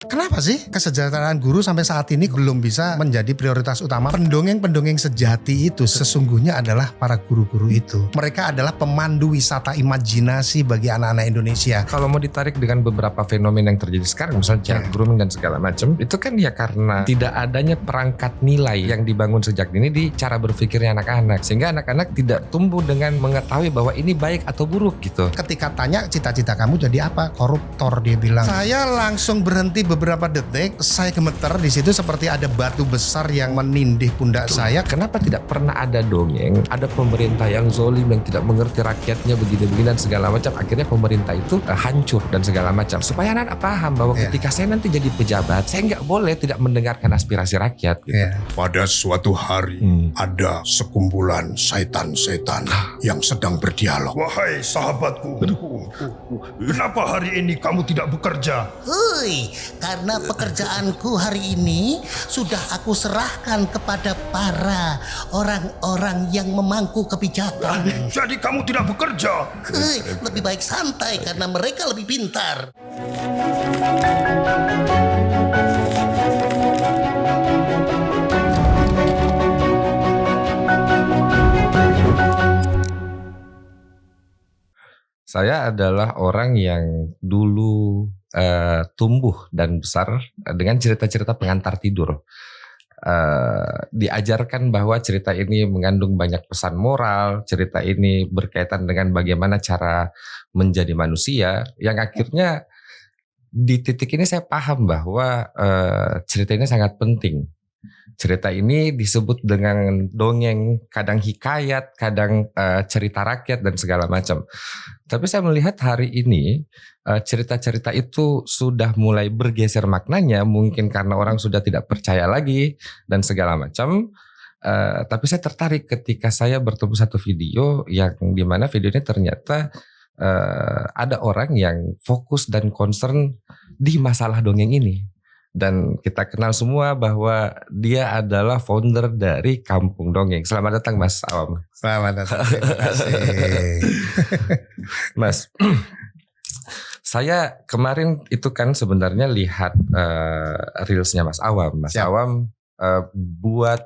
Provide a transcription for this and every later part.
Kenapa sih kesejahteraan guru sampai saat ini belum bisa menjadi prioritas utama? Pendongeng-pendongeng sejati itu sesungguhnya adalah para guru-guru itu. Mereka adalah pemandu wisata imajinasi bagi anak-anak Indonesia. Kalau mau ditarik dengan beberapa fenomena yang terjadi sekarang, misalnya child grooming dan segala macam, itu kan ya karena tidak adanya perangkat nilai yang dibangun sejak dini di cara berpikirnya anak-anak, sehingga anak-anak tidak tumbuh dengan mengetahui bahwa ini baik atau buruk gitu. Ketika tanya cita-cita kamu jadi apa? Koruptor, dia bilang. Saya langsung berhenti beberapa detik, saya gemeter di situ seperti ada batu besar yang menindih pundak saya. Kenapa tidak pernah ada dongeng, ada pemerintah yang zolim yang tidak mengerti rakyatnya begini-begini dan segala macam, akhirnya pemerintah itu hancur dan segala macam. Supaya anak paham bahwa ketika saya nanti jadi pejabat, saya nggak boleh tidak mendengarkan aspirasi rakyat gitu. Pada suatu hari ada sekumpulan setan-setan yang sedang berdialog. Wahai sahabatku, kenapa hari ini kamu tidak bekerja? Hei, karena pekerjaanku hari ini sudah aku serahkan kepada para orang-orang yang memangku kebijakan. Jadi kamu tidak bekerja? Hei, lebih baik santai karena mereka lebih pintar. Saya adalah orang yang dulu tumbuh dan besar dengan cerita-cerita pengantar tidur. Diajarkan bahwa cerita ini mengandung banyak pesan moral, cerita ini berkaitan dengan bagaimana cara menjadi manusia, yang akhirnya di titik ini saya paham bahwa cerita ini sangat penting. Cerita ini disebut dengan dongeng, kadang hikayat, kadang cerita rakyat dan segala macam. Tapi saya melihat hari ini cerita-cerita itu sudah mulai bergeser maknanya, mungkin karena orang sudah tidak percaya lagi dan segala macam. Tapi saya tertarik ketika saya bertemu satu video yang dimana video ini ternyata ada orang yang fokus dan concern di masalah dongeng ini. Dan kita kenal semua bahwa dia adalah founder dari Kampung Dongeng. Selamat datang Mas Awam. Selamat datang, terima kasih. Mas, saya kemarin itu kan sebenarnya lihat reelsnya Mas Awam. Mas Awam buat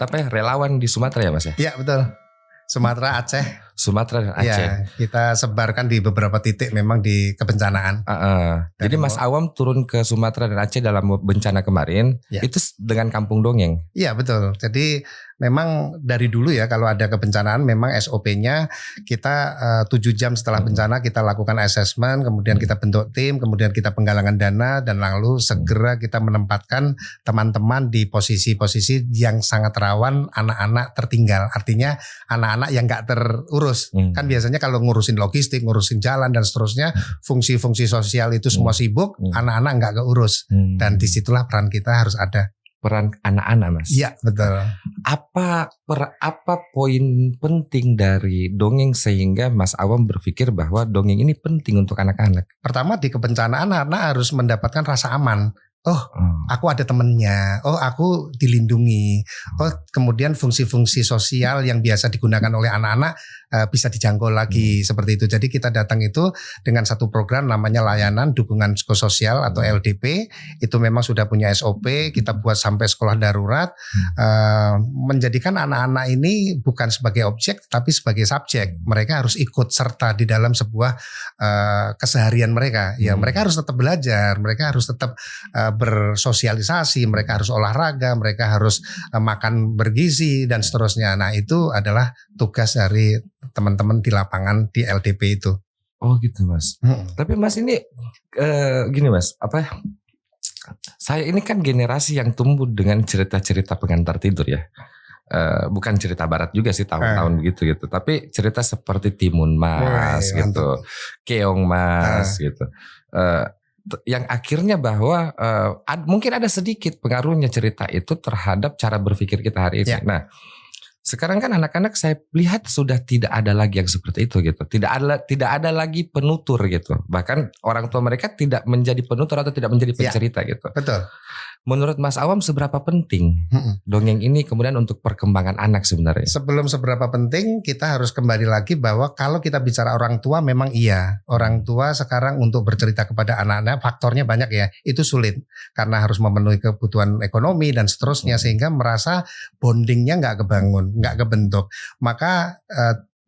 apa ya, relawan di Sumatera ya Mas ya? Iya betul, Sumatera, Aceh. Sumatera dan Aceh. Ya, kita sebarkan di beberapa titik memang di kebencanaan. Jadi Mas Awam turun ke Sumatera dan Aceh dalam bencana kemarin, itu dengan Kampung Dongeng. Iya betul. Jadi memang dari dulu ya kalau ada kebencanaan memang SOP-nya kita 7 jam setelah bencana kita lakukan assessment, kemudian kita bentuk tim, kemudian kita penggalangan dana dan lalu segera kita menempatkan teman-teman di posisi-posisi yang sangat rawan anak-anak tertinggal. Artinya anak-anak yang gak terurus. Kan biasanya kalau ngurusin logistik, ngurusin jalan dan seterusnya, fungsi-fungsi sosial itu semua sibuk, anak-anak nggak keurus. Dan disitulah peran kita harus ada. Peran anak-anak Mas. Iya betul. Apa poin penting dari dongeng sehingga Mas Awam berpikir bahwa dongeng ini penting untuk anak-anak? Pertama di kebencanaan anak-anak harus mendapatkan rasa aman. Aku ada temennya, aku dilindungi, kemudian fungsi-fungsi sosial yang biasa digunakan oleh anak-anak bisa dijangkau lagi seperti itu. Jadi kita datang itu dengan satu program namanya layanan dukungan psikososial atau LDP. Itu memang sudah punya SOP, kita buat sampai sekolah darurat, menjadikan anak-anak ini bukan sebagai objek tapi sebagai subjek. Mereka harus ikut serta di dalam sebuah keseharian mereka. Ya mereka harus tetap belajar, mereka harus tetap bersosialisasi, mereka harus olahraga, mereka harus makan bergizi dan seterusnya. Nah itu adalah tugas dari teman-teman di lapangan di LDP itu. Oh gitu Mas. Tapi Mas ini gini Mas, saya ini kan generasi yang tumbuh dengan cerita-cerita pengantar tidur ya. Bukan cerita barat juga sih tahun-tahun begitu gitu, tapi cerita seperti Timun Mas gitu, Keong Mas gitu. Yang akhirnya bahwa mungkin ada sedikit pengaruhnya cerita itu terhadap cara berpikir kita hari ini. Nah, sekarang kan anak-anak saya lihat sudah tidak ada lagi yang seperti itu gitu. Tidak ada lagi penutur gitu. Bahkan orang tua mereka tidak menjadi penutur atau tidak menjadi pencerita gitu. Betul. Menurut Mas Awam seberapa penting dongeng ini kemudian untuk perkembangan anak sebenarnya? Sebelum seberapa penting, kita harus kembali lagi bahwa kalau kita bicara orang tua, memang iya, orang tua sekarang untuk bercerita kepada anak-anak faktornya banyak ya, itu sulit karena harus memenuhi kebutuhan ekonomi dan seterusnya, sehingga merasa bondingnya nggak kebangun, nggak kebentuk. Maka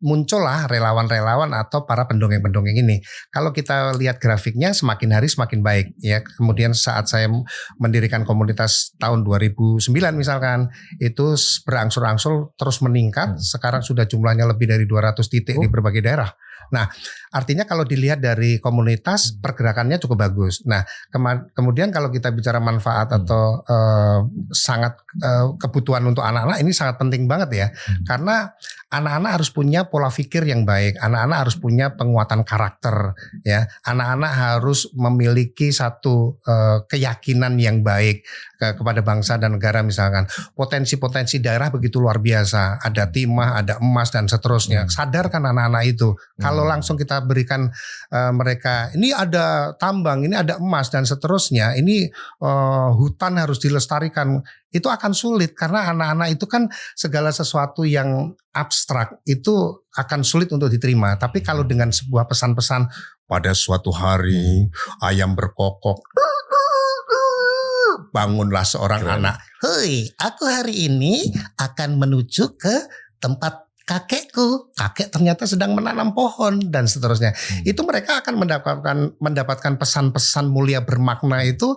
muncullah relawan-relawan atau para pendongeng-pendongeng ini. Kalau kita lihat grafiknya semakin hari semakin baik ya. Kemudian saat saya mendirikan komunitas tahun 2009 misalkan, itu berangsur-angsur terus meningkat. Sekarang sudah jumlahnya lebih dari 200 titik di berbagai daerah. Nah, artinya kalau dilihat dari komunitas pergerakannya cukup bagus. Nah, kemudian kalau kita bicara manfaat atau sangat kebutuhan untuk anak-anak ini sangat penting banget ya. Karena anak-anak harus punya pola pikir yang baik, anak-anak harus punya penguatan karakter ya. Anak-anak harus memiliki satu keyakinan yang baik kepada bangsa dan negara misalkan. Potensi-potensi daerah begitu luar biasa, ada timah, ada emas dan seterusnya. Sadarkan anak-anak itu. Kalau langsung kita berikan mereka, ini ada tambang, ini ada emas dan seterusnya, ini hutan harus dilestarikan, itu akan sulit karena anak-anak itu kan segala sesuatu yang abstrak itu akan sulit untuk diterima. Tapi kalau dengan sebuah pesan-pesan, Pada suatu hari ayam berkokok, bangunlah seorang anak. Hei, aku hari ini akan menuju ke tempat kakekku. kakek ternyata sedang menanam pohon dan seterusnya. Itu mereka akan mendapatkan pesan-pesan mulia bermakna itu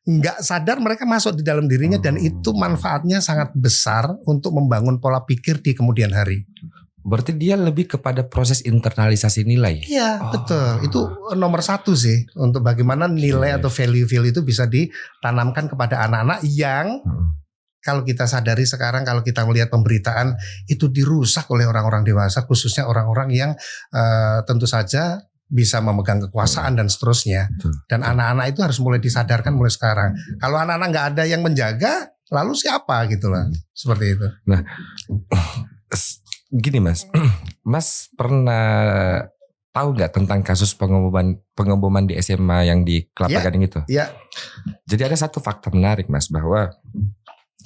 nggak sadar mereka masuk di dalam dirinya dan itu manfaatnya sangat besar untuk membangun pola pikir di kemudian hari. Berarti dia lebih kepada proses internalisasi nilai. Iya betul, itu nomor satu sih untuk bagaimana nilai atau value-value itu bisa ditanamkan kepada anak-anak yang kalau kita sadari sekarang, kalau kita melihat pemberitaan itu dirusak oleh orang-orang dewasa, khususnya orang-orang yang tentu saja bisa memegang kekuasaan dan seterusnya. Dan anak-anak itu harus mulai disadarkan mulai sekarang. Kalau anak-anak nggak ada yang menjaga, lalu siapa gitu lah, seperti itu. Nah, gini Mas, Mas pernah tahu nggak tentang kasus pengeboman di SMA yang di Kelapa Gading itu? Iya. Jadi ada satu fakta menarik Mas, bahwa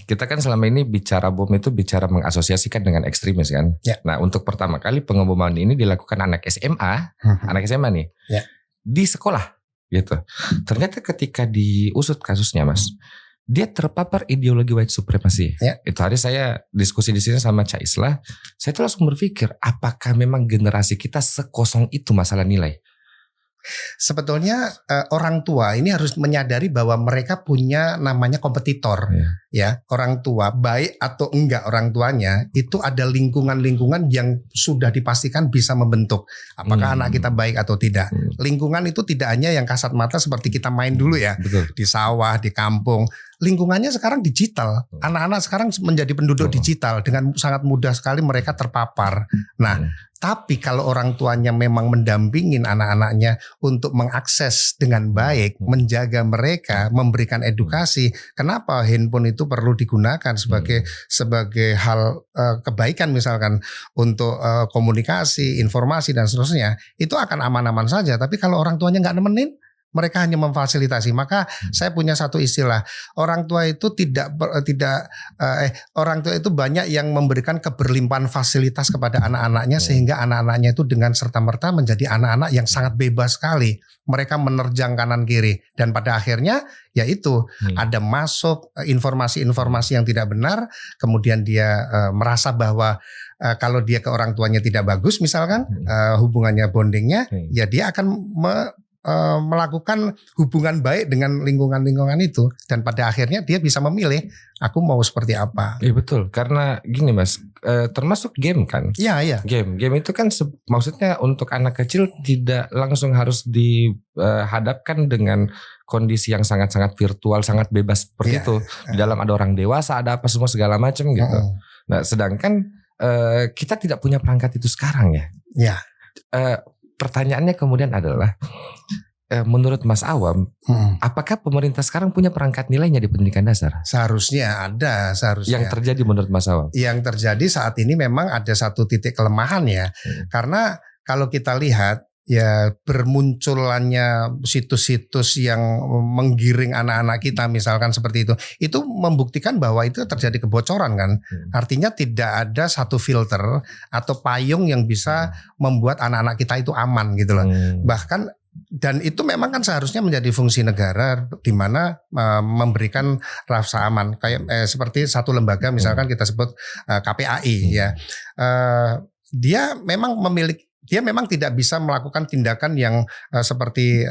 kita kan selama ini bicara bom itu bicara mengasosiasikan dengan ekstremis kan. Ya. Nah untuk pertama kali pengeboman ini dilakukan anak SMA, anak SMA nih, di sekolah gitu. Ternyata ketika diusut kasusnya Mas, dia terpapar ideologi white supremacy. Itu hari saya diskusi di sini sama Cak Islah, saya tuh langsung berpikir, apakah memang generasi kita sekosong itu masalah nilai? Sebetulnya orang tua ini harus menyadari bahwa mereka punya namanya kompetitor. Ya, orang tua baik atau enggak orang tuanya itu ada lingkungan-lingkungan yang sudah dipastikan bisa membentuk apakah anak kita baik atau tidak. Lingkungan itu tidak hanya yang kasat mata seperti kita main dulu ya. Betul. Di sawah, di kampung. Lingkungannya sekarang digital. Anak-anak sekarang menjadi penduduk digital, dengan sangat mudah sekali mereka terpapar. Nah, tapi kalau orang tuanya memang mendampingin anak-anaknya untuk mengakses dengan baik, menjaga mereka, memberikan edukasi, kenapa handphone itu perlu digunakan sebagai hal kebaikan misalkan untuk komunikasi, informasi dan seterusnya, itu akan aman-aman saja. Tapi kalau orang tuanya nggak nemenin, mereka hanya memfasilitasi. Maka saya punya satu istilah, orang tua itu orang tua itu banyak yang memberikan keberlimpahan fasilitas kepada anak-anaknya sehingga anak-anaknya itu dengan serta-merta menjadi anak-anak yang sangat bebas sekali. Mereka menerjang kanan kiri dan pada akhirnya yaitu ada masuk informasi-informasi yang tidak benar, kemudian dia merasa bahwa kalau dia ke orang tuanya tidak bagus misalkan hubungannya bondingnya, ya dia akan melakukan hubungan baik dengan lingkungan-lingkungan itu dan pada akhirnya dia bisa memilih aku mau seperti apa. Iya betul, karena gini Mas, termasuk game kan? Iya. Game itu kan maksudnya untuk anak kecil tidak langsung harus dihadapkan dengan kondisi yang sangat-sangat virtual, sangat bebas seperti itu. Di dalam ada orang dewasa, ada apa semua segala macam gitu. Nah, sedangkan kita tidak punya perangkat itu sekarang ya. Iya. Pertanyaannya kemudian adalah, menurut Mas Awam, apakah pemerintah sekarang punya perangkat nilainya di pendidikan dasar? Seharusnya ada, seharusnya. Yang terjadi menurut Mas Awam? Yang terjadi saat ini memang ada satu titik kelemahan ya, karena kalau kita lihat ya bermunculannya situs-situs yang menggiring anak-anak kita misalkan seperti itu membuktikan bahwa itu terjadi kebocoran kan. Artinya tidak ada satu filter atau payung yang bisa membuat anak-anak kita itu aman gitu loh. Bahkan dan itu memang kan seharusnya menjadi fungsi negara di mana memberikan rasa aman kayak seperti satu lembaga misalkan kita sebut KPAI ya. Dia memang tidak bisa melakukan tindakan yang seperti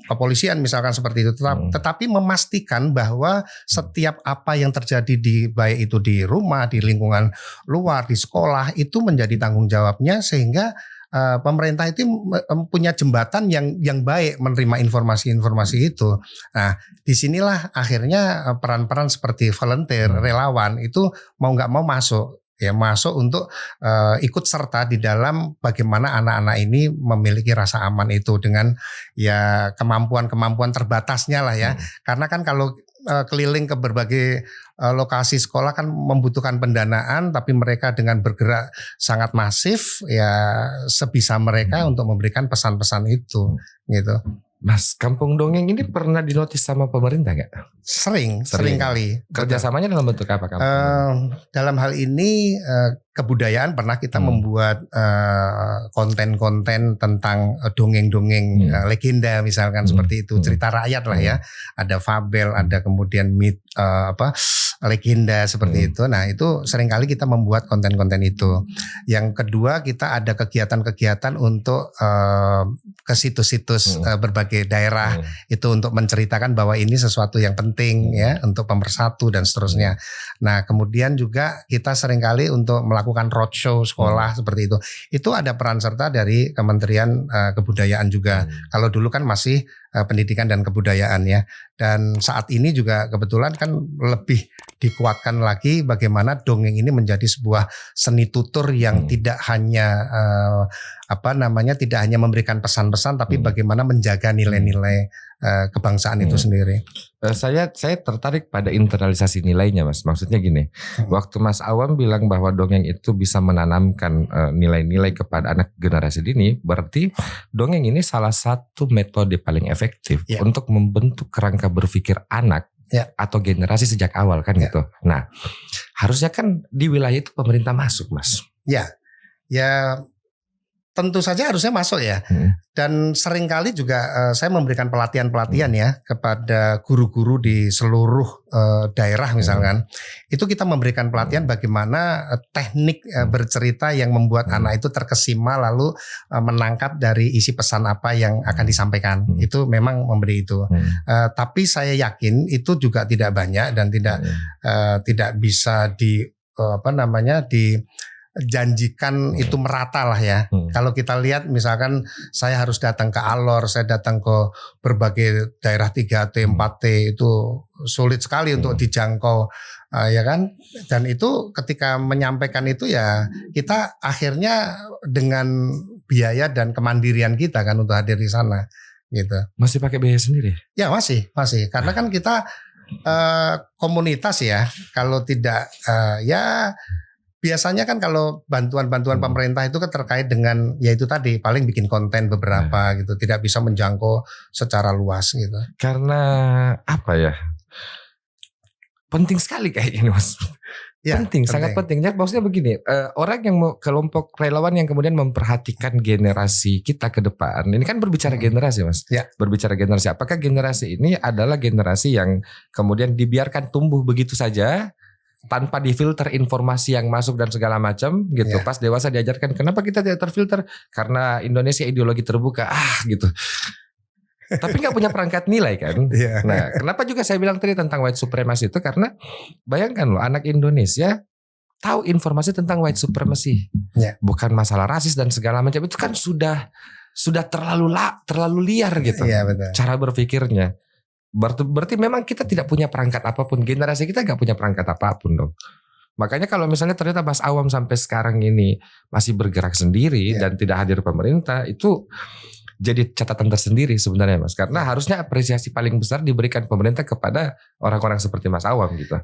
kepolisian misalkan seperti itu, tetapi memastikan bahwa setiap apa yang terjadi baik itu di rumah, di lingkungan luar, di sekolah itu menjadi tanggung jawabnya sehingga pemerintah itu punya jembatan yang baik menerima informasi-informasi itu. Nah, disinilah akhirnya peran-peran seperti volunteer, relawan itu mau nggak mau masuk untuk ikut serta di dalam bagaimana anak-anak ini memiliki rasa aman itu dengan ya kemampuan terbatasnya lah ya. Karena kan kalau keliling ke berbagai lokasi sekolah kan membutuhkan pendanaan, tapi mereka dengan bergerak sangat masif ya sebisa mereka untuk memberikan pesan-pesan itu gitu. Mas, Kampung Dongeng ini pernah dinotis sama pemerintah nggak? Sering kali. Kerjasamanya dalam bentuk apa kamu? Dalam hal ini kebudayaan pernah kita membuat konten-konten tentang dongeng-dongeng legenda misalkan seperti itu, cerita rakyat lah ya. Ada fabel, ada kemudian legenda seperti itu. Nah, itu seringkali kita membuat konten-konten itu. Yang kedua, kita ada kegiatan-kegiatan untuk ke situs-situs berbagai daerah itu untuk menceritakan bahwa ini sesuatu yang penting ya untuk pemersatu dan seterusnya. Nah, kemudian juga kita seringkali untuk melakukan roadshow sekolah seperti itu. Itu ada peran serta dari Kementerian Kebudayaan juga. Kalau dulu kan masih pendidikan dan kebudayaan ya. Dan saat ini juga kebetulan kan lebih dikuatkan lagi bagaimana dongeng ini menjadi sebuah seni tutur yang tidak hanya tidak hanya memberikan pesan-pesan tapi bagaimana menjaga nilai-nilai kebangsaan itu sendiri. Saya tertarik pada internalisasi nilainya, Mas. Maksudnya gini, waktu Mas Awam bilang bahwa dongeng itu bisa menanamkan nilai-nilai kepada anak generasi dini, berarti dongeng ini salah satu metode paling efektif untuk membentuk kerangka berpikir anak atau generasi sejak awal kan gitu. Nah, harusnya kan di wilayah itu pemerintah masuk, Mas. Ya tentu saja harusnya masuk ya. Dan seringkali juga saya memberikan pelatihan-pelatihan ya kepada guru-guru di seluruh daerah misalkan. Itu kita memberikan pelatihan bagaimana teknik bercerita yang membuat anak itu terkesima lalu menangkap dari isi pesan apa yang akan disampaikan. Itu memang memberi itu. Tapi saya yakin itu juga tidak banyak dan tidak bisa janjikan itu merata lah ya. Kalau kita lihat misalkan saya harus datang ke Alor, saya datang ke berbagai daerah 3T, 4T itu sulit sekali untuk dijangkau ya kan. Dan itu ketika menyampaikan itu ya kita akhirnya dengan biaya dan kemandirian kita kan untuk hadir di sana gitu. Masih pakai biaya sendiri? Ya masih. Karena kan kita komunitas ya. Kalau tidak biasanya kan kalau bantuan-bantuan pemerintah itu kan terkait dengan yaitu tadi paling bikin konten beberapa gitu, tidak bisa menjangkau secara luas gitu. Karena apa ya? Penting sekali kayaknya ini, Mas. Penting, sangat penting. Maksudnya begini, orang yang kelompok relawan yang kemudian memperhatikan generasi kita ke depan, ini kan berbicara generasi, Mas. Berbicara generasi, apakah generasi ini adalah generasi yang kemudian dibiarkan tumbuh begitu saja? Tanpa difilter informasi yang masuk dan segala macam gitu. Pas dewasa diajarkan kenapa kita tidak terfilter, karena Indonesia ideologi terbuka gitu. Tapi nggak punya perangkat nilai kan. Nah, kenapa juga saya bilang tadi tentang white supremacy itu, karena bayangkan loh, anak Indonesia tahu informasi tentang white supremacy, bukan masalah rasis dan segala macam, itu kan sudah terlalu liar gitu. Betul. Cara berpikirnya. Berarti memang kita tidak punya perangkat apapun. Generasi kita gak punya perangkat apapun dong. Makanya kalau misalnya ternyata Mas Awam sampai sekarang ini masih bergerak sendiri dan tidak hadir pemerintah, itu jadi catatan tersendiri sebenarnya, Mas. Karena harusnya apresiasi paling besar diberikan pemerintah kepada orang-orang seperti Mas Awam gitu.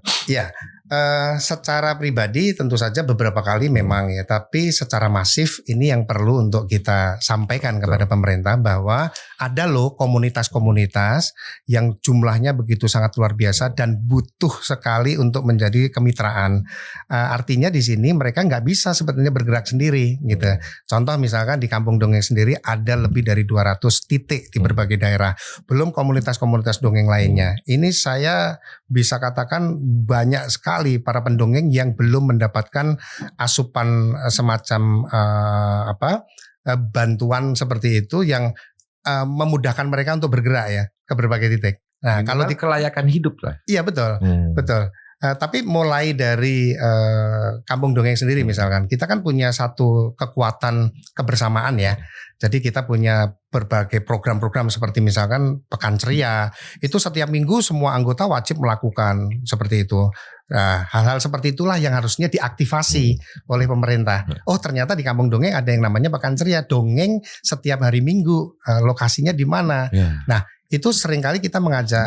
Secara pribadi tentu saja beberapa kali memang ya, tapi secara masif ini yang perlu untuk kita sampaikan kepada pemerintah bahwa ada loh komunitas-komunitas yang jumlahnya begitu sangat luar biasa dan butuh sekali untuk menjadi kemitraan. Artinya di sini mereka nggak bisa sebetulnya bergerak sendiri gitu. Contoh misalkan di Kampung Dongeng sendiri ada lebih dari 200 titik di berbagai daerah, belum komunitas-komunitas dongeng lainnya. Ini saya bisa katakan banyak sekali para pendongeng yang belum mendapatkan asupan semacam bantuan seperti itu yang memudahkan mereka untuk bergerak ya ke berbagai titik. Nah, kalau di kelayakan hidup lah. Iya betul, betul. Tapi mulai dari Kampung Dongeng sendiri misalkan, kita kan punya satu kekuatan kebersamaan ya. Jadi kita punya berbagai program-program seperti misalkan Pekan Ceria, itu setiap minggu semua anggota wajib melakukan seperti itu. Nah, hal-hal seperti itulah yang harusnya diaktifasi oleh pemerintah. Oh ternyata di Kampung Dongeng ada yang namanya Pekan Ceria, dongeng setiap hari Minggu, lokasinya di mana. Nah itu seringkali kita mengajak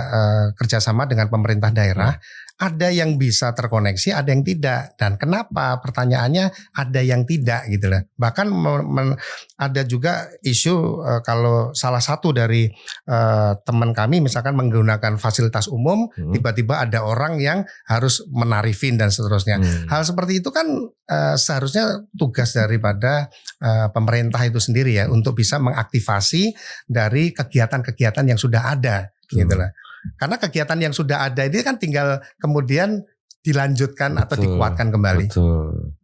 kerjasama dengan pemerintah daerah. Ada yang bisa terkoneksi, ada yang tidak. Dan kenapa? Pertanyaannya ada yang tidak gitu loh. Bahkan ada juga isu kalau salah satu dari teman kami misalkan menggunakan fasilitas umum, tiba-tiba ada orang yang harus menarifin dan seterusnya. Hal seperti itu kan seharusnya tugas daripada pemerintah itu sendiri ya, untuk bisa mengaktifasi dari kegiatan-kegiatan yang sudah ada gitu loh. Karena kegiatan yang sudah ada ini kan tinggal kemudian dilanjutkan atau dikuatkan kembali. Betul.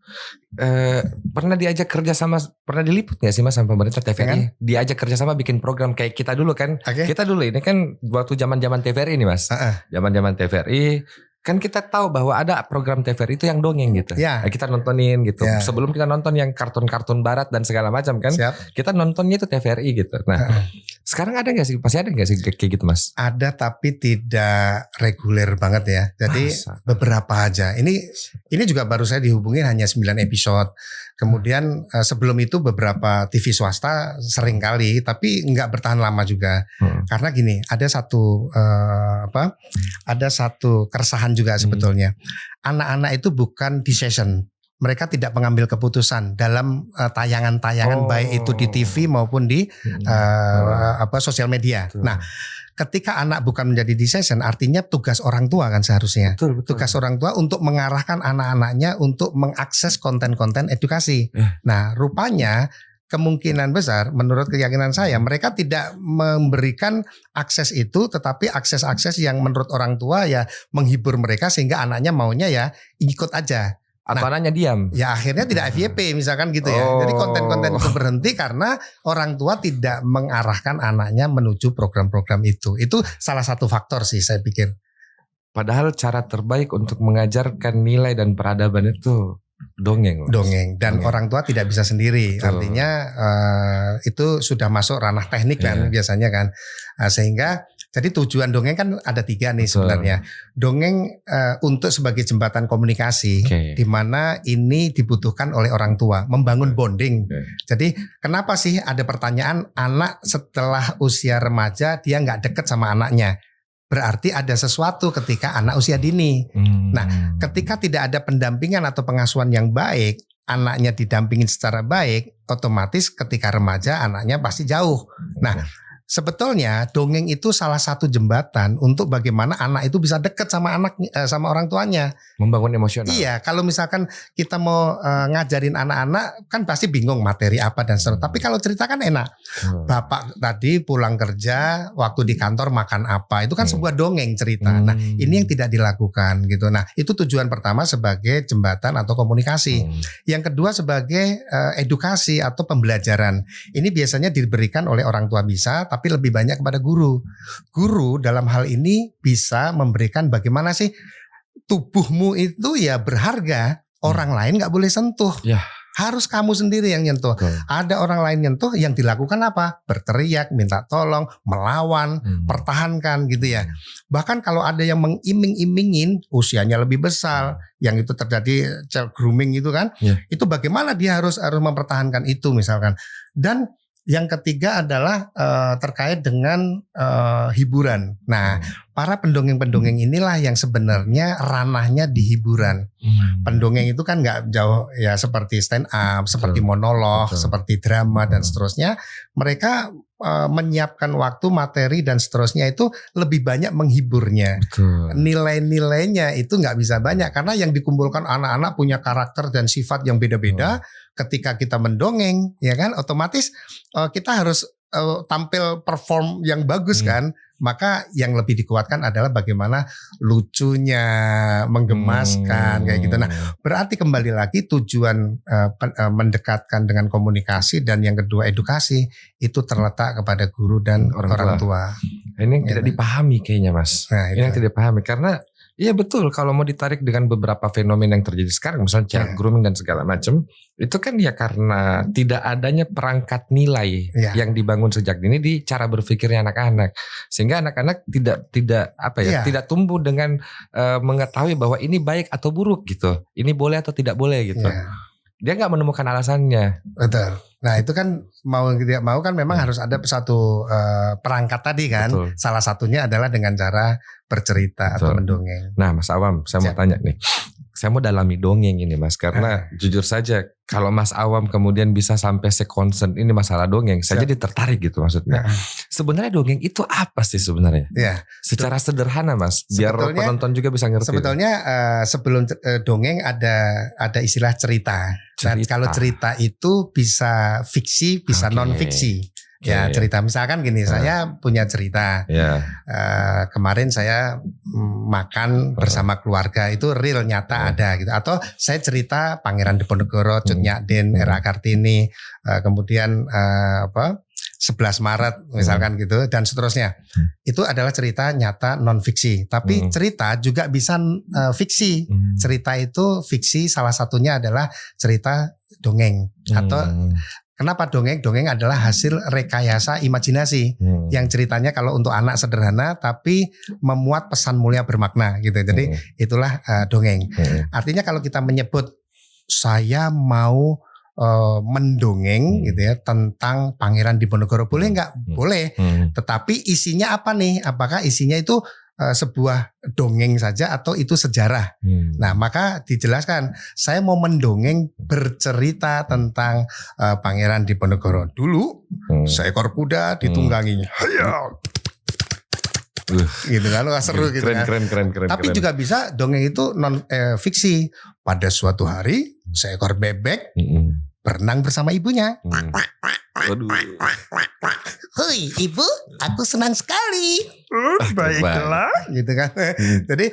Pernah diajak kerjasama, pernah diliput nggak sih Mas sama pemerintah TVRI? Kan? Diajak kerjasama bikin program kayak kita dulu kan? Kita dulu ini kan waktu zaman TVRI nih Mas. Zaman TVRI. Kan kita tahu bahwa ada program TVRI itu yang dongeng gitu. Nah, kita nontonin gitu. Sebelum kita nonton yang kartun-kartun barat dan segala macam kan. Kita nontonnya itu TVRI gitu. Nah, sekarang ada gak sih? Pasti ada gak sih kayak gitu Mas? Ada tapi tidak reguler banget ya. Jadi beberapa aja. Ini juga baru saya dihubungin hanya 9 episode. Kemudian sebelum itu beberapa TV swasta sering kali, tapi nggak bertahan lama juga. Karena gini, ada satu ada satu keresahan juga sebetulnya. Anak-anak itu bukan decision. Mereka tidak mengambil keputusan dalam tayangan-tayangan baik itu di TV maupun di sosial media. Nah, ketika anak bukan menjadi decision, artinya tugas orang tua kan seharusnya. Betul. Tugas orang tua untuk mengarahkan anak-anaknya untuk mengakses konten-konten edukasi. Nah, rupanya kemungkinan besar menurut keyakinan saya mereka tidak memberikan akses itu, tetapi akses-akses yang menurut orang tua ya menghibur mereka sehingga anaknya maunya ya ikut aja. Atau anaknya diam. Ya akhirnya tidak FYP misalkan gitu ya. Jadi konten-konten itu berhenti karena orang tua tidak mengarahkan anaknya menuju program-program itu. Itu salah satu faktor sih saya pikir. Padahal cara terbaik untuk mengajarkan nilai dan peradaban itu dongeng. Dan orang tua tidak bisa sendiri. Artinya itu sudah masuk ranah teknik kan biasanya kan. Sehingga jadi tujuan dongeng kan ada 3 nih sebenarnya. Dongeng untuk sebagai jembatan komunikasi, di mana ini dibutuhkan oleh orang tua, membangun bonding. Jadi kenapa sih ada pertanyaan anak setelah usia remaja dia nggak deket sama anaknya? Berarti ada sesuatu ketika anak usia dini. Nah, ketika tidak ada pendampingan atau pengasuhan yang baik, anaknya didampingin secara baik, otomatis ketika remaja anaknya pasti jauh. Nah, sebetulnya dongeng itu salah satu jembatan untuk bagaimana anak itu bisa dekat sama sama orang tuanya. Membangun emosional. Iya, kalau misalkan kita mau ngajarin anak-anak kan pasti bingung materi apa dan seterusnya. Tapi kalau cerita kan enak. Bapak tadi pulang kerja, waktu di kantor makan apa, itu kan sebuah dongeng cerita. Nah, ini yang tidak dilakukan gitu. Nah, itu tujuan pertama sebagai jembatan atau komunikasi. Yang kedua sebagai edukasi atau pembelajaran. Ini biasanya diberikan oleh orang tua bisa, tapi lebih banyak kepada guru. Guru dalam hal ini bisa memberikan bagaimana sih tubuhmu itu ya berharga, orang lain nggak boleh sentuh. Harus kamu sendiri yang nyentuh. Ada orang lain nyentuh, yang dilakukan apa? Berteriak, minta tolong, melawan, pertahankan gitu ya. Bahkan kalau ada yang mengiming-imingin usianya lebih besar, yang itu terjadi child grooming itu kan, itu bagaimana dia harus mempertahankan itu misalkan. Dan Yang ketiga adalah terkait dengan hiburan. Nah, para pendongeng-pendongeng inilah yang sebenarnya ranahnya di hiburan. Pendongeng itu kan nggak jauh ya seperti stand up, seperti monolog, seperti drama dan seterusnya. Mereka menyiapkan waktu, materi dan seterusnya itu lebih banyak menghiburnya. Nilai-nilainya itu nggak bisa banyak karena yang dikumpulkan anak-anak punya karakter dan sifat yang beda-beda. Ketika kita mendongeng, ya kan, otomatis kita harus tampil perform yang bagus kan. Maka yang lebih dikuatkan adalah bagaimana lucunya, menggemaskan kayak gitu. Nah, berarti kembali lagi tujuan mendekatkan dengan komunikasi dan yang kedua edukasi itu terletak kepada guru dan orang tua. Ini yang tidak dipahami kayaknya, Mas. Nah, ini yang tidak dipahami karena iya betul, kalau mau ditarik dengan beberapa fenomena yang terjadi sekarang, misalnya child grooming dan segala macam, itu kan ya karena tidak adanya perangkat nilai yang dibangun sejak dini di cara berpikirnya anak-anak, sehingga anak-anak tidak tumbuh dengan mengetahui bahwa ini baik atau buruk gitu, ini boleh atau tidak boleh gitu. Dia nggak menemukan alasannya. Betul. Nah itu kan mau tidak mau kan memang harus ada satu perangkat tadi kan. Betul. Salah satunya adalah dengan cara bercerita atau mendongeng. Nah Mas Awam, saya mau tanya nih. Saya mau dalami dongeng ini Mas, karena jujur saja kalau Mas Awam kemudian bisa sampai se-concern ini masalah dongeng, saya jadi tertarik gitu maksudnya. Sebenarnya dongeng itu apa sih sebenarnya? Secara sederhana Mas, biar penonton juga bisa ngerti. Sebetulnya sebelum dongeng ada istilah cerita. Dan kalau cerita itu bisa fiksi, bisa non-fiksi. Ya cerita misalkan gini, saya punya cerita. Kemarin saya makan bersama keluarga, itu real nyata ada gitu. Atau saya cerita Pangeran Diponegoro, Cut Nyak Din, Era Kartini, kemudian 11 Maret misalkan gitu dan seterusnya. Itu adalah cerita nyata non fiksi. Tapi cerita juga bisa fiksi. Cerita itu fiksi, salah satunya adalah cerita dongeng atau kenapa dongeng? Dongeng adalah hasil rekayasa imajinasi yang ceritanya kalau untuk anak sederhana tapi memuat pesan mulia bermakna gitu. Jadi itulah dongeng. Artinya kalau kita menyebut saya mau mendongeng gitu ya tentang Pangeran Diponegoro, boleh nggak? Boleh. Tetapi isinya apa nih? Apakah isinya itu sebuah dongeng saja atau itu sejarah? Nah maka dijelaskan saya mau mendongeng bercerita tentang Pangeran Diponegoro. Dulu seekor kuda ditungganginya. Gitu kan, seru gitu kan. Keren. Tapi juga bisa dongeng itu non fiksi. Pada suatu hari seekor bebek berenang bersama ibunya. Hei ibu, aku senang sekali. Baiklah. Gitu kan. Jadi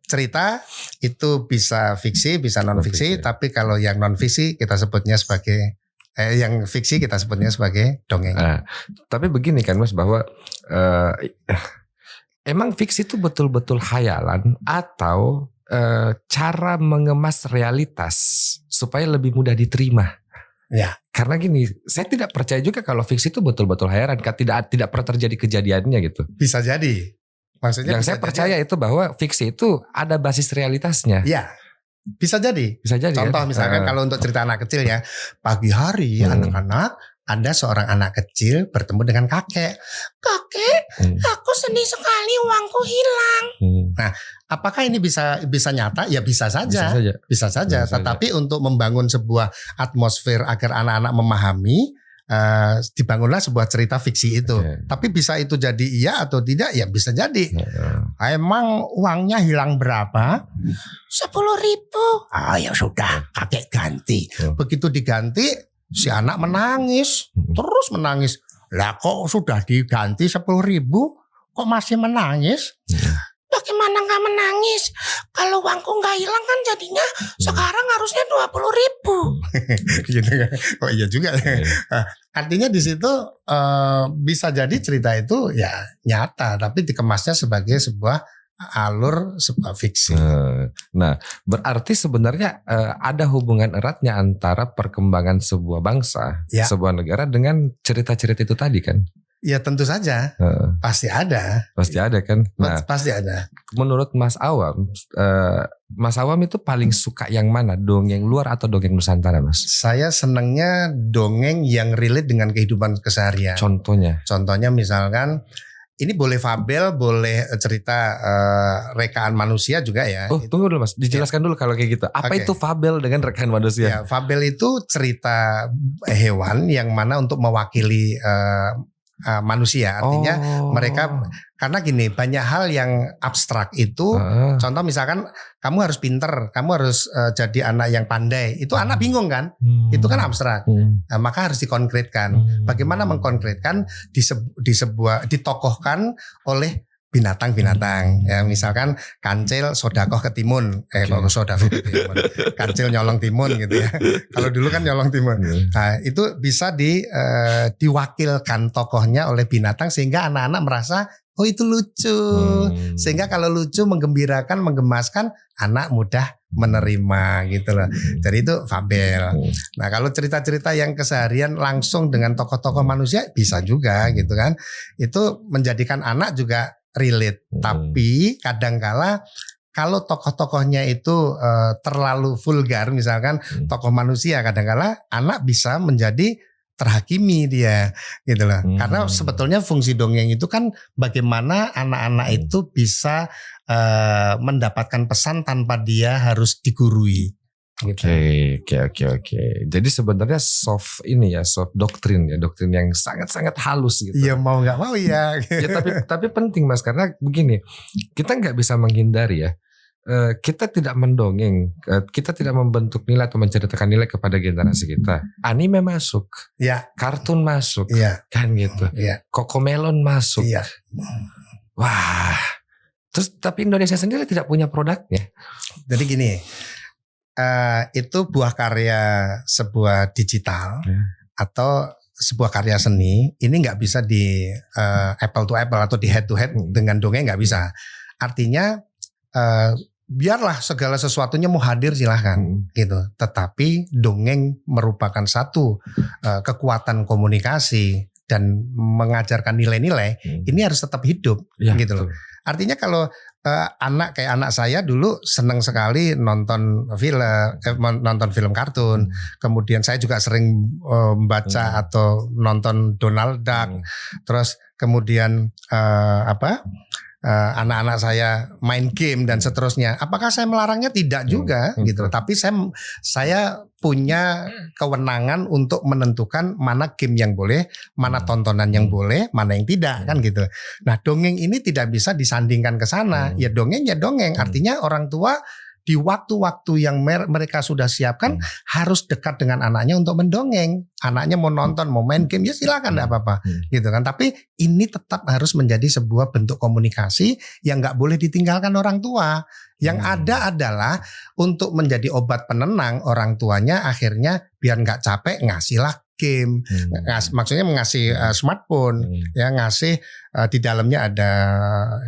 cerita itu bisa fiksi, bisa non fiksi. Tapi kalau yang non fiksi kita sebutnya sebagai yang fiksi kita sebutnya sebagai dongeng. Tapi begini kan Mas, bahwa emang fiksi itu betul-betul khayalan atau cara mengemas realitas supaya lebih mudah diterima. Karena gini, saya tidak percaya juga kalau fiksi itu betul-betul khayalan, tidak pernah terjadi kejadiannya gitu. Bisa jadi. Maksudnya yang saya percaya itu bahwa fiksi itu ada basis realitasnya. Bisa jadi. Contoh misalkan kalau untuk cerita anak kecil ya, pagi hari anak-anak ada seorang anak kecil bertemu dengan kakek. Kakek, aku sedih sekali, uangku hilang. Nah, apakah ini bisa nyata? Ya bisa saja. Bisa saja. Tetapi untuk membangun sebuah atmosfer agar anak-anak memahami, dibangunlah sebuah cerita fiksi itu. Tapi bisa itu jadi iya atau tidak? Ya bisa jadi. Emang uangnya hilang berapa? 10.000. Ya sudah, kakek ganti. Begitu diganti, si anak menangis, terus menangis. Lah kok sudah diganti 10.000, kok masih menangis? Bagaimana nggak menangis? Kalau uangku nggak hilang kan jadinya sekarang harusnya 20.000. Gitu kan? Oh iya juga. Artinya di situ bisa jadi cerita itu ya nyata, tapi dikemasnya sebagai sebuah alur sebuah fiksi. Nah, berarti sebenarnya ada hubungan eratnya antara perkembangan sebuah bangsa, sebuah negara dengan cerita-cerita itu tadi kan? Ya tentu saja, pasti ada. Pasti ada kan? Nah, pasti ada. menurut Mas Awam itu paling suka yang mana? Dongeng luar atau dongeng Nusantara, Mas? Saya senangnya dongeng yang relate dengan kehidupan keseharian. Contohnya misalkan ini boleh fabel, boleh cerita rekaan manusia juga ya. Oh, tunggu dulu Mas, dijelaskan dulu kalau kayak gitu. Apa itu fabel dengan rekaan manusia? Ya, fabel itu cerita hewan yang mana untuk mewakili manusia. Artinya mereka, karena gini, banyak hal yang abstrak itu. Contoh misalkan kamu harus pinter, kamu harus jadi anak yang pandai. Itu anak bingung kan? Itu kan abstrak. Nah, maka harus dikonkretkan. Bagaimana mengkonkretkan ditokohkan oleh binatang-binatang. Ya, misalkan kancil sodakoh ke timun. Sodakoh ke timun. Kancil nyolong timun gitu ya. Kalau dulu kan nyolong timun. Nah, itu bisa diwakilkan tokohnya oleh binatang sehingga anak-anak merasa oh itu lucu. Sehingga kalau lucu, menggembirakan, menggemaskan, anak mudah menerima gitu loh. Jadi itu fabel. Nah, kalau cerita-cerita yang keseharian langsung dengan tokoh-tokoh manusia bisa juga gitu kan. Itu menjadikan anak juga relate. Tapi kadangkala kalau tokoh-tokohnya itu terlalu vulgar, misalkan tokoh manusia, kadangkala anak bisa menjadi terhakimi dia gitu loh. Karena sebetulnya fungsi dongeng itu kan bagaimana anak-anak itu bisa mendapatkan pesan tanpa dia harus digurui. Oke. Jadi sebenarnya soft doktrin yang sangat-sangat halus gitu. Iya, mau nggak mau ya. Ya tapi penting Mas, karena begini, kita nggak bisa menghindari ya. Kita tidak mendongeng, kita tidak membentuk nilai atau menceritakan nilai kepada generasi kita. Anime masuk, ya. Kartun masuk, ya. Kan gitu. Ya. Cocomelon masuk. Ya. Wah. Terus tapi Indonesia sendiri tidak punya produknya. Jadi gini. Itu buah karya sebuah digital atau sebuah karya seni, ini nggak bisa di apple to apple atau di head to head dengan dongeng, nggak bisa. Artinya biarlah segala sesuatunya mau hadir silahkan gitu. Tetapi dongeng merupakan satu kekuatan komunikasi dan mengajarkan nilai-nilai, ini harus tetap hidup gitu loh. Artinya kalau kayak anak saya dulu seneng sekali nonton film kartun. Kemudian saya juga sering membaca atau nonton Donald Duck. Terus kemudian anak-anak saya main game dan seterusnya. Apakah saya melarangnya? Tidak juga gitu. Tapi saya punya kewenangan untuk menentukan mana game yang boleh, mana tontonan yang boleh, mana yang tidak, kan gitu. Nah, dongeng ini tidak bisa disandingkan ke sana. Ya dongeng. Artinya orang tua di waktu-waktu yang mereka sudah siapkan harus dekat dengan anaknya untuk mendongeng. Anaknya mau nonton, mau main game, ya silakan, enggak apa-apa, gitu kan. Tapi ini tetap harus menjadi sebuah bentuk komunikasi yang nggak boleh ditinggalkan orang tua. Yang ada adalah untuk menjadi obat penenang orang tuanya, akhirnya biar nggak capek ngasihlah game, maksudnya ngasih smartphone, ya ngasih di dalamnya ada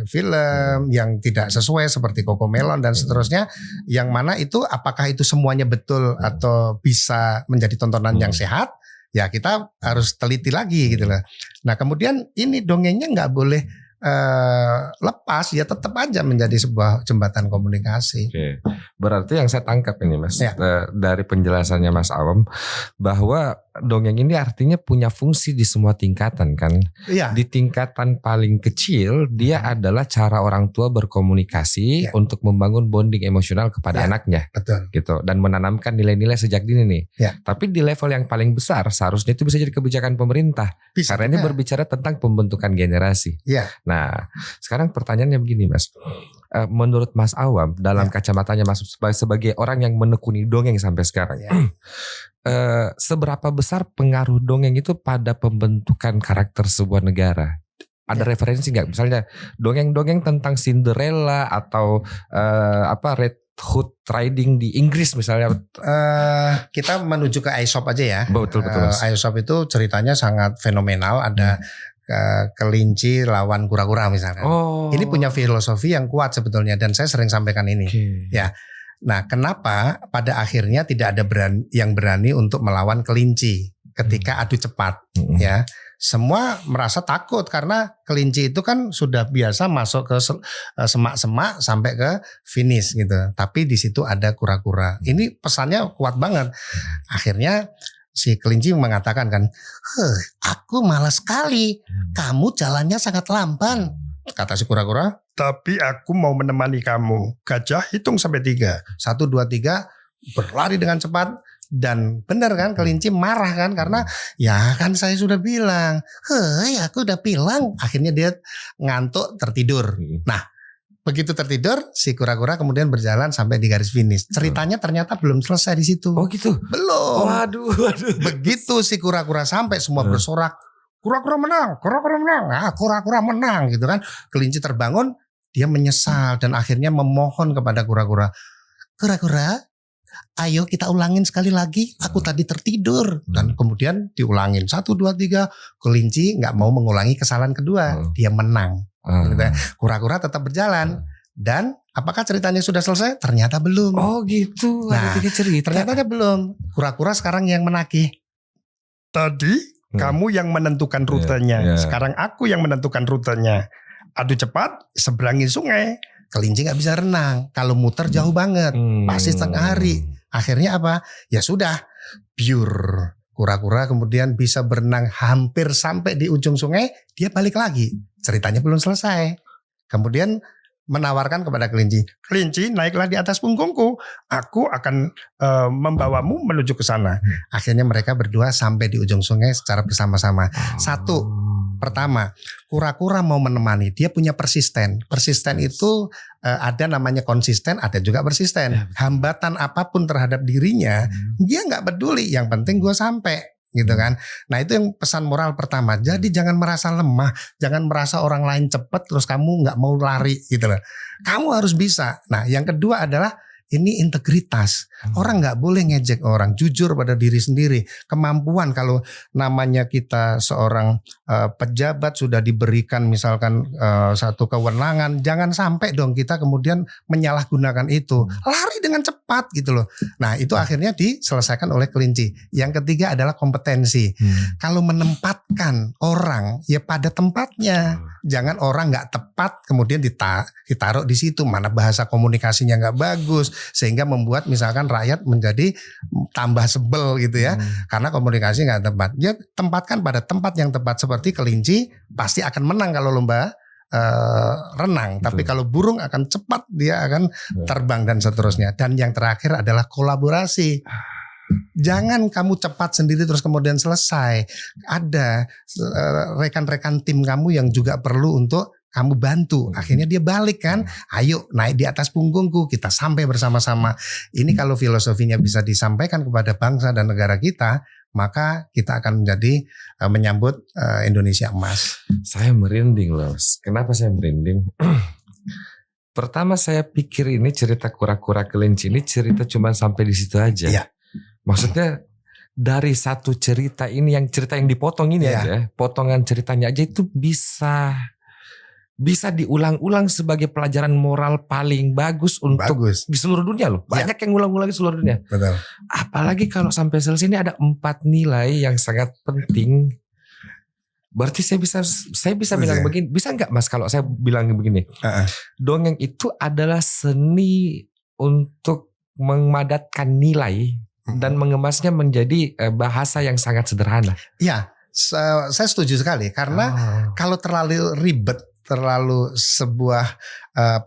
film yang tidak sesuai seperti Cocomelon dan seterusnya, yang mana itu apakah itu semuanya betul atau bisa menjadi tontonan yang sehat? Ya kita harus teliti lagi gitu loh. Nah kemudian ini dongengnya nggak boleh lepas, ya tetap aja menjadi sebuah jembatan komunikasi. Oke. Berarti yang saya tangkap ini Mas, dari penjelasannya Mas Awam, bahwa dongeng ini artinya punya fungsi di semua tingkatan kan. Iya. Di tingkatan paling kecil dia adalah cara orang tua berkomunikasi untuk membangun bonding emosional kepada anaknya. Betul. Gitu, dan menanamkan nilai-nilai sejak dini nih. Tapi di level yang paling besar seharusnya itu bisa jadi kebijakan pemerintah. Bisa, karena ini berbicara tentang pembentukan generasi. Nah, sekarang pertanyaannya begini Mas. Menurut Mas Awam, dalam kacamatanya Mas sebagai orang yang menekuni dongeng sampai sekarang, seberapa besar pengaruh dongeng itu pada pembentukan karakter sebuah negara? Ada referensi nggak? Misalnya dongeng-dongeng tentang Cinderella atau Red Hood Riding di Inggris misalnya. Kita menuju ke Aesop aja ya. Betul. Aesop itu ceritanya sangat fenomenal. Ada kelinci lawan kura-kura misalkan. Ini punya filosofi yang kuat sebetulnya, dan saya sering sampaikan ini. Ya. Nah, kenapa pada akhirnya tidak ada yang berani untuk melawan kelinci? ketika adu cepat ya. Semua merasa takut karena kelinci itu kan sudah biasa masuk ke semak-semak sampai ke finish gitu. Tapi di situ ada kura-kura. Ini pesannya kuat banget. Akhirnya si kelinci mengatakan kan, Aku malas sekali. Kamu jalannya sangat lamban. kata si kura-kura, Tapi aku mau menemani kamu. Gajah hitung sampai 3. 1, 2, 3 berlari dengan cepat. Dan benar kan kelinci marah kan karena ya kan saya sudah bilang, Aku udah bilang. akhirnya dia ngantuk tertidur. Nah begitu tertidur si kura-kura kemudian berjalan sampai di garis finish. Ceritanya ternyata belum selesai di situ. Oh gitu. Belum. Waduh. Begitu si kura-kura sampai semua bersorak, kura-kura menang, kura-kura menang. Nah, kura-kura menang gitu kan. Kelinci terbangun, dia menyesal dan akhirnya memohon kepada kura-kura. Kura-kura, ayo kita ulangin sekali lagi. Aku tadi tertidur. Dan kemudian diulangin 1, 2, 3. Kelinci nggak mau mengulangi kesalahan kedua. Dia menang. Gitu. Kura-kura tetap berjalan. Dan apakah ceritanya sudah selesai? Ternyata belum. Oh gitu. Nah, ada 3 cerita. Ternyata belum. Kura-kura sekarang yang menagih. Tadi kamu yang menentukan rutenya. Sekarang aku yang menentukan rutenya. Adu cepat, seberangi sungai. Kelinci nggak bisa renang. Kalau muter jauh banget. Pasti setengah hari. Akhirnya apa? Ya sudah. Pure. Kura-kura kemudian bisa berenang hampir sampai di ujung sungai. Dia balik lagi. Ceritanya belum selesai. Kemudian menawarkan kepada kelinci. Kelinci, naiklah di atas punggungku. Aku akan membawamu menuju ke sana. Akhirnya mereka berdua sampai di ujung sungai secara bersama-sama. Satu, pertama, kura-kura mau menemani. Dia punya persisten. Persisten itu ada namanya konsisten, ada juga persisten. Hambatan apapun terhadap dirinya, dia nggak peduli. Yang penting gue sampai. Gitu kan. Nah itu yang pesan moral pertama. Jadi jangan merasa lemah, jangan merasa orang lain cepat terus kamu nggak mau lari gitu loh. Kamu harus bisa. Nah yang kedua adalah ini integritas. Orang nggak boleh ngejek orang, jujur pada diri sendiri. Kemampuan kalau namanya kita seorang pejabat sudah diberikan misalkan satu kewenangan, jangan sampai dong kita kemudian menyalahgunakan itu. Lari dengan cepat gitu loh. Nah itu akhirnya diselesaikan oleh kelinci. Yang ketiga adalah kompetensi. Kalau menempatkan orang ya pada tempatnya. Jangan orang nggak tepat kemudian ditaruh di situ. Mana bahasa komunikasinya nggak bagus. Sehingga membuat misalkan rakyat menjadi tambah sebel gitu ya. Karena komunikasi nggak tepat. Ya tempatkan pada tempat yang tepat. Seperti kelinci pasti akan menang kalau lomba renang. Tapi kalau burung akan cepat, dia akan terbang dan seterusnya. Dan yang terakhir adalah kolaborasi. Jangan kamu cepat sendiri terus kemudian selesai. Ada rekan-rekan tim kamu yang juga perlu untuk kamu bantu. Akhirnya dia balik kan. Ayo naik di atas punggungku. Kita sampai bersama-sama. Ini kalau filosofinya bisa disampaikan kepada bangsa dan negara kita, maka kita akan menjadi menyambut Indonesia emas. Saya merinding loh. Kenapa saya merinding? Pertama saya pikir ini cerita kura-kura kelinci ini cerita cuma sampai di situ aja. Iya. Maksudnya dari satu cerita ini yang cerita yang dipotong ini aja, potongan ceritanya aja itu bisa diulang-ulang sebagai pelajaran moral paling bagus untuk di seluruh dunia loh. Banyak yang ulang-ulang di seluruh dunia. Betul. Apalagi kalau sampai selesai ini ada 4 nilai yang sangat penting. Berarti saya bisa bilang begini, bisa nggak Mas kalau saya bilang begini? Dongeng itu adalah seni untuk memadatkan nilai dan mengemasnya menjadi bahasa yang sangat sederhana. Iya, saya setuju sekali karena kalau terlalu ribet, terlalu sebuah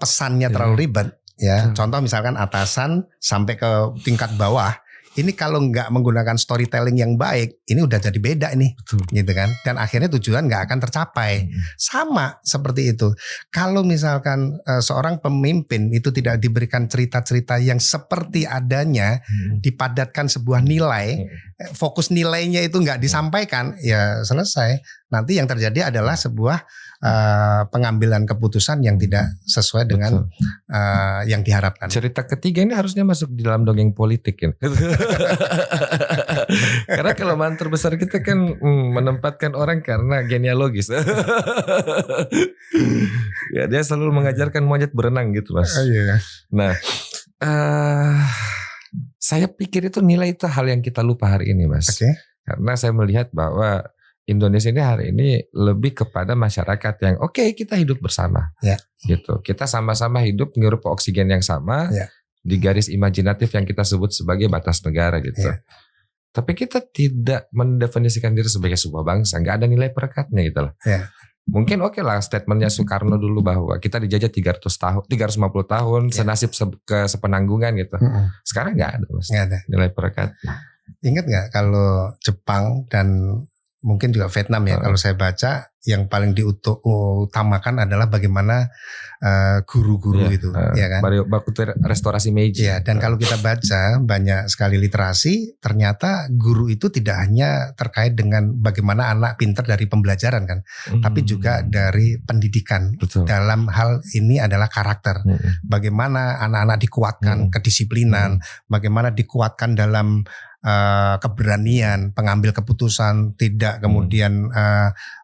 pesannya terlalu ribet, ya. Contoh misalkan atasan sampai ke tingkat bawah. Ini kalau nggak menggunakan storytelling yang baik, ini udah jadi beda nih, gitu kan? Dan akhirnya tujuan nggak akan tercapai. Sama seperti itu. Kalau misalkan seorang pemimpin itu tidak diberikan cerita-cerita yang seperti adanya, dipadatkan sebuah nilai, fokus nilainya itu nggak disampaikan, ya selesai. Nanti yang terjadi adalah sebuah pengambilan keputusan yang tidak sesuai dengan yang diharapkan. Cerita ketiga ini harusnya masuk di dalam dongeng politik ya. Karena kelemahan terbesar kita kan menempatkan orang karena genealogis. Ya dia selalu mengajarkan monyet berenang gitu Mas. Nah, saya pikir itu nilai itu hal yang kita lupa hari ini Mas. Karena saya melihat bahwa Indonesia ini hari ini lebih kepada masyarakat yang oke, kita hidup bersama, gitu. Kita sama-sama hidup ngirup oksigen yang sama di garis imajinatif yang kita sebut sebagai batas negara, gitu. Tapi kita tidak mendefinisikan diri sebagai sebuah bangsa, nggak ada nilai perekatnya, gitu loh. Mungkin oke lah statementnya Soekarno dulu bahwa kita dijajah 350 tahun, senasib sepenanggungan, gitu. Sekarang nggak ada, Mas. Nggak ada nilai perekatnya. Ingat nggak kalau Jepang dan mungkin juga Vietnam ya, kalau saya baca yang paling diutamakan adalah bagaimana guru-guru itu, ya kan? Baku restorasi Meiji. Ya, dan kalau kita baca banyak sekali literasi, ternyata guru itu tidak hanya terkait dengan bagaimana anak pintar dari pembelajaran kan, tapi juga dari pendidikan. Betul. Dalam hal ini adalah karakter. Bagaimana anak-anak dikuatkan kedisiplinan, bagaimana dikuatkan dalam keberanian, pengambil keputusan, tidak kemudian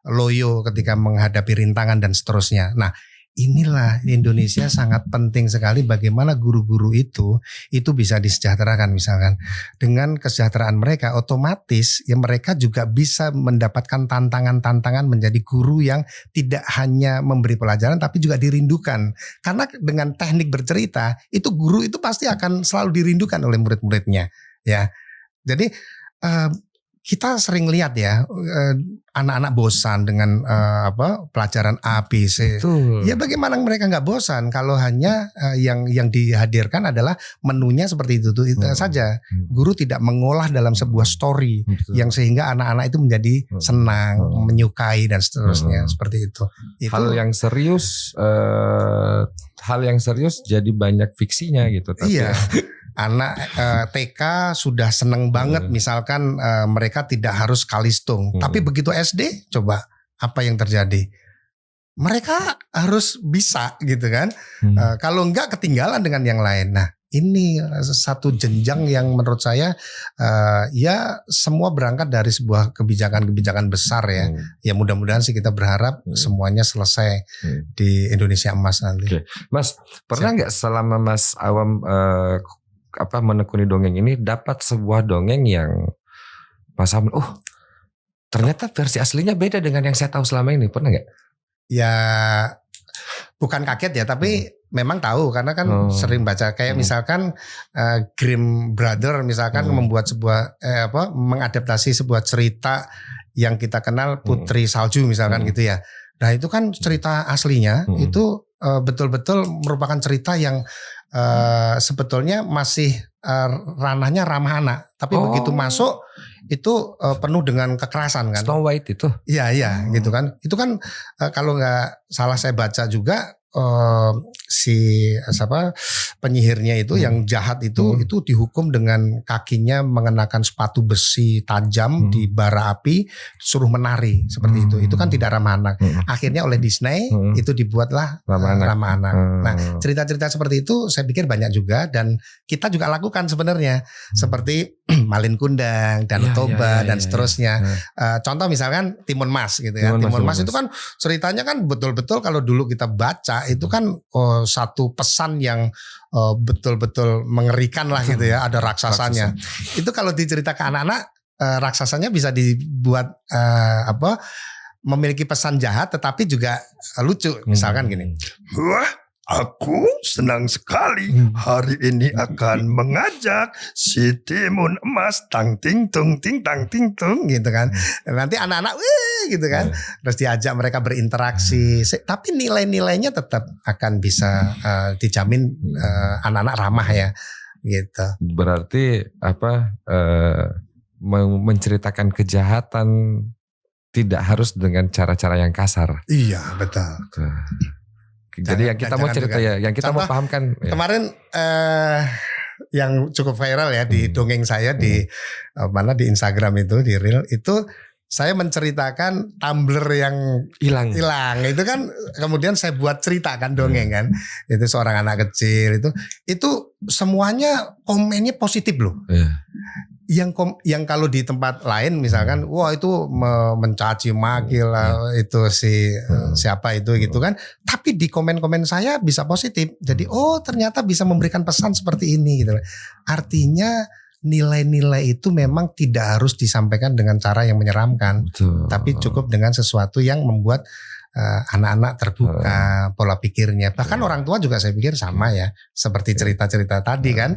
loyo ketika menghadapi rintangan dan seterusnya. Nah, inilah Indonesia sangat penting sekali bagaimana guru-guru itu bisa disejahterakan misalkan. Dengan kesejahteraan mereka otomatis ya mereka juga bisa mendapatkan tantangan-tantangan menjadi guru yang tidak hanya memberi pelajaran tapi juga dirindukan. Karena dengan teknik bercerita itu guru itu pasti akan selalu dirindukan oleh murid-muridnya, ya. Jadi kita sering lihat ya anak-anak bosan dengan pelajaran A, B, C. Betul. Ya bagaimana mereka nggak bosan kalau hanya yang dihadirkan adalah menunya seperti itu saja. Guru tidak mengolah dalam sebuah story yang sehingga anak-anak itu menjadi senang, menyukai dan seterusnya seperti itu. Hal yang serius jadi banyak fiksinya gitu. Tapi iya. Anak TK sudah seneng banget misalkan mereka tidak harus kalistung. Tapi begitu SD coba apa yang terjadi? Mereka harus bisa gitu kan. Kalau enggak ketinggalan dengan yang lain. Nah ini satu jenjang yang menurut saya ya semua berangkat dari sebuah kebijakan-kebijakan besar ya. Ya mudah-mudahan sih kita berharap semuanya selesai di Indonesia Emas nanti. Mas pernah nggak selama Mas Awam menekuni dongeng ini dapat sebuah dongeng yang Mas Awam, ternyata versi aslinya beda dengan yang saya tahu selama ini, pernah nggak? Ya bukan kaget ya, tapi memang tahu karena kan sering baca kayak misalkan Grimm Brother misalkan membuat sebuah mengadaptasi sebuah cerita yang kita kenal Putri Salju misalkan gitu ya. Nah itu kan cerita aslinya itu betul-betul merupakan cerita yang sebetulnya masih ranahnya ramah anak, tapi begitu masuk itu penuh dengan kekerasan kan. Snow White itu? Iya gitu kan. Itu kan kalau nggak salah saya baca juga penyihirnya itu yang jahat itu dihukum dengan kakinya mengenakan sepatu besi tajam di bara api, suruh menari seperti itu. Itu kan tidak ramah anak. Akhirnya oleh Disney itu dibuatlah ramah anak. Nah cerita-cerita seperti itu saya pikir banyak juga dan kita juga lakukan sebenarnya seperti Malin Kundang, Danau Toba dan seterusnya. Contoh misalkan Timun Mas gitu ya. Timun Mas itu kan ceritanya kan betul-betul kalau dulu kita baca itu kan satu pesan yang betul-betul mengerikan lah gitu ya. Ada raksasanya. Itu kalau diceritakan anak-anak raksasanya bisa dibuat memiliki pesan jahat tetapi juga lucu. Misalkan gini. Wah, aku senang sekali hari ini akan mengajak si Timun Emas tang ting tung ting tang ting tung gitu kan. Nanti anak-anak gitu kan. Terus diajak mereka berinteraksi. Tapi nilai-nilainya tetap akan bisa dijamin anak-anak ramah ya gitu. Berarti menceritakan kejahatan tidak harus dengan cara-cara yang kasar. Iya betul. Jadi yang kita mau cerita ya, yang kita mau pahamkan. Kemarin yang cukup viral ya di dongeng saya di Instagram itu di Reel itu saya menceritakan tumbler yang hilang. Itu kan kemudian saya buat cerita kan dongeng kan. Itu seorang anak kecil itu semuanya komennya positif loh. Yang kalau di tempat lain misalkan wah itu mencaci maki lah itu siapa itu gitu kan, tapi di komen-komen saya bisa positif. Jadi ternyata bisa memberikan pesan seperti ini gitu. Artinya nilai-nilai itu memang tidak harus disampaikan dengan cara yang menyeramkan, Betul. tapi cukup dengan sesuatu yang membuat anak-anak terbuka pola pikirnya. Bahkan orang tua juga saya pikir sama ya, seperti cerita-cerita tadi kan,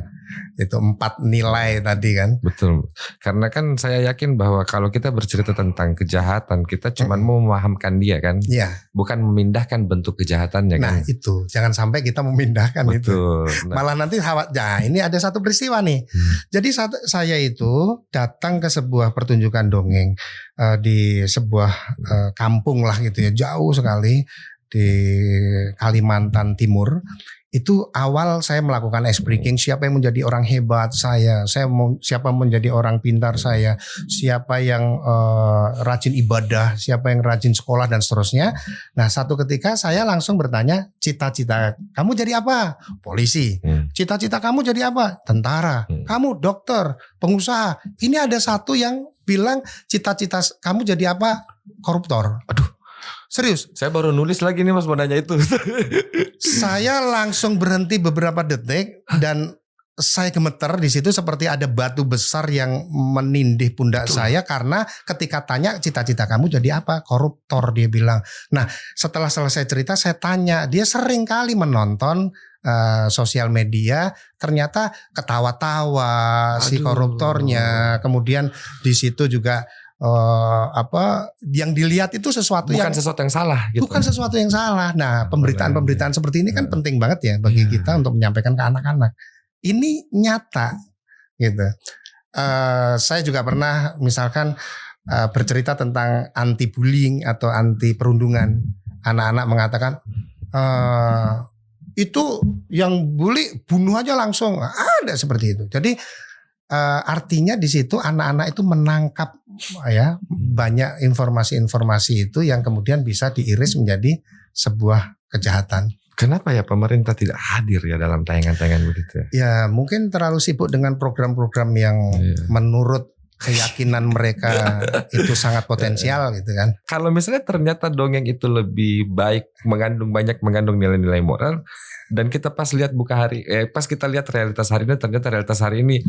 itu 4 nilai tadi kan. Betul. Karena kan saya yakin bahwa kalau kita bercerita tentang kejahatan, kita cuma mau memahamkan dia kan, Iya. bukan memindahkan bentuk kejahatannya Nah kan. itu jangan sampai kita memindahkan itu. Betul. Nah, Malah nanti ini ada satu peristiwa nih. Jadi saya itu datang ke sebuah pertunjukan dongeng di sebuah kampung lah gitu ya, jauh sekali di Kalimantan Timur. Itu awal saya melakukan ice breaking, siapa yang menjadi orang hebat siapa menjadi orang pintar siapa yang rajin ibadah, siapa yang rajin sekolah dan seterusnya. Nah satu ketika saya langsung bertanya, cita-cita kamu jadi apa? Polisi. Cita-cita kamu jadi apa? Tentara. Kamu dokter, pengusaha. Ini ada satu yang bilang cita-cita kamu jadi apa? Koruptor. Aduh, serius. saya baru nulis lagi nih Mas mau nanya itu. Saya langsung berhenti beberapa detik dan saya gemeter di situ seperti ada batu besar yang menindih pundak saya karena ketika tanya cita-cita kamu jadi apa? Koruptor, dia bilang. Nah, setelah selesai cerita saya tanya, dia sering kali menonton sosial media, ternyata ketawa-tawa si koruptornya. Kemudian di situ juga yang dilihat itu sesuatu Bukan yang sesuatu yang salah gitu. bukan sesuatu yang salah. Nah, pemberitaan-pemberitaan seperti ini kan penting banget ya bagi kita untuk menyampaikan ke anak-anak. Ini nyata gitu. Saya juga pernah misalkan bercerita tentang anti bullying atau anti perundungan. Anak-anak mengatakan itu yang bully bunuh aja langsung. Ada seperti itu. Jadi artinya di situ anak-anak itu menangkap ya banyak informasi-informasi itu yang kemudian bisa diiris menjadi sebuah kejahatan. Kenapa ya pemerintah tidak hadir ya dalam tayangan-tayangan begitu ya? Ya mungkin terlalu sibuk dengan program-program yang menurut keyakinan mereka itu sangat potensial gitu kan. Kalau misalnya ternyata dongeng itu lebih baik, mengandung nilai-nilai moral, dan kita pas kita lihat realitas hari ini, ternyata realitas hari ini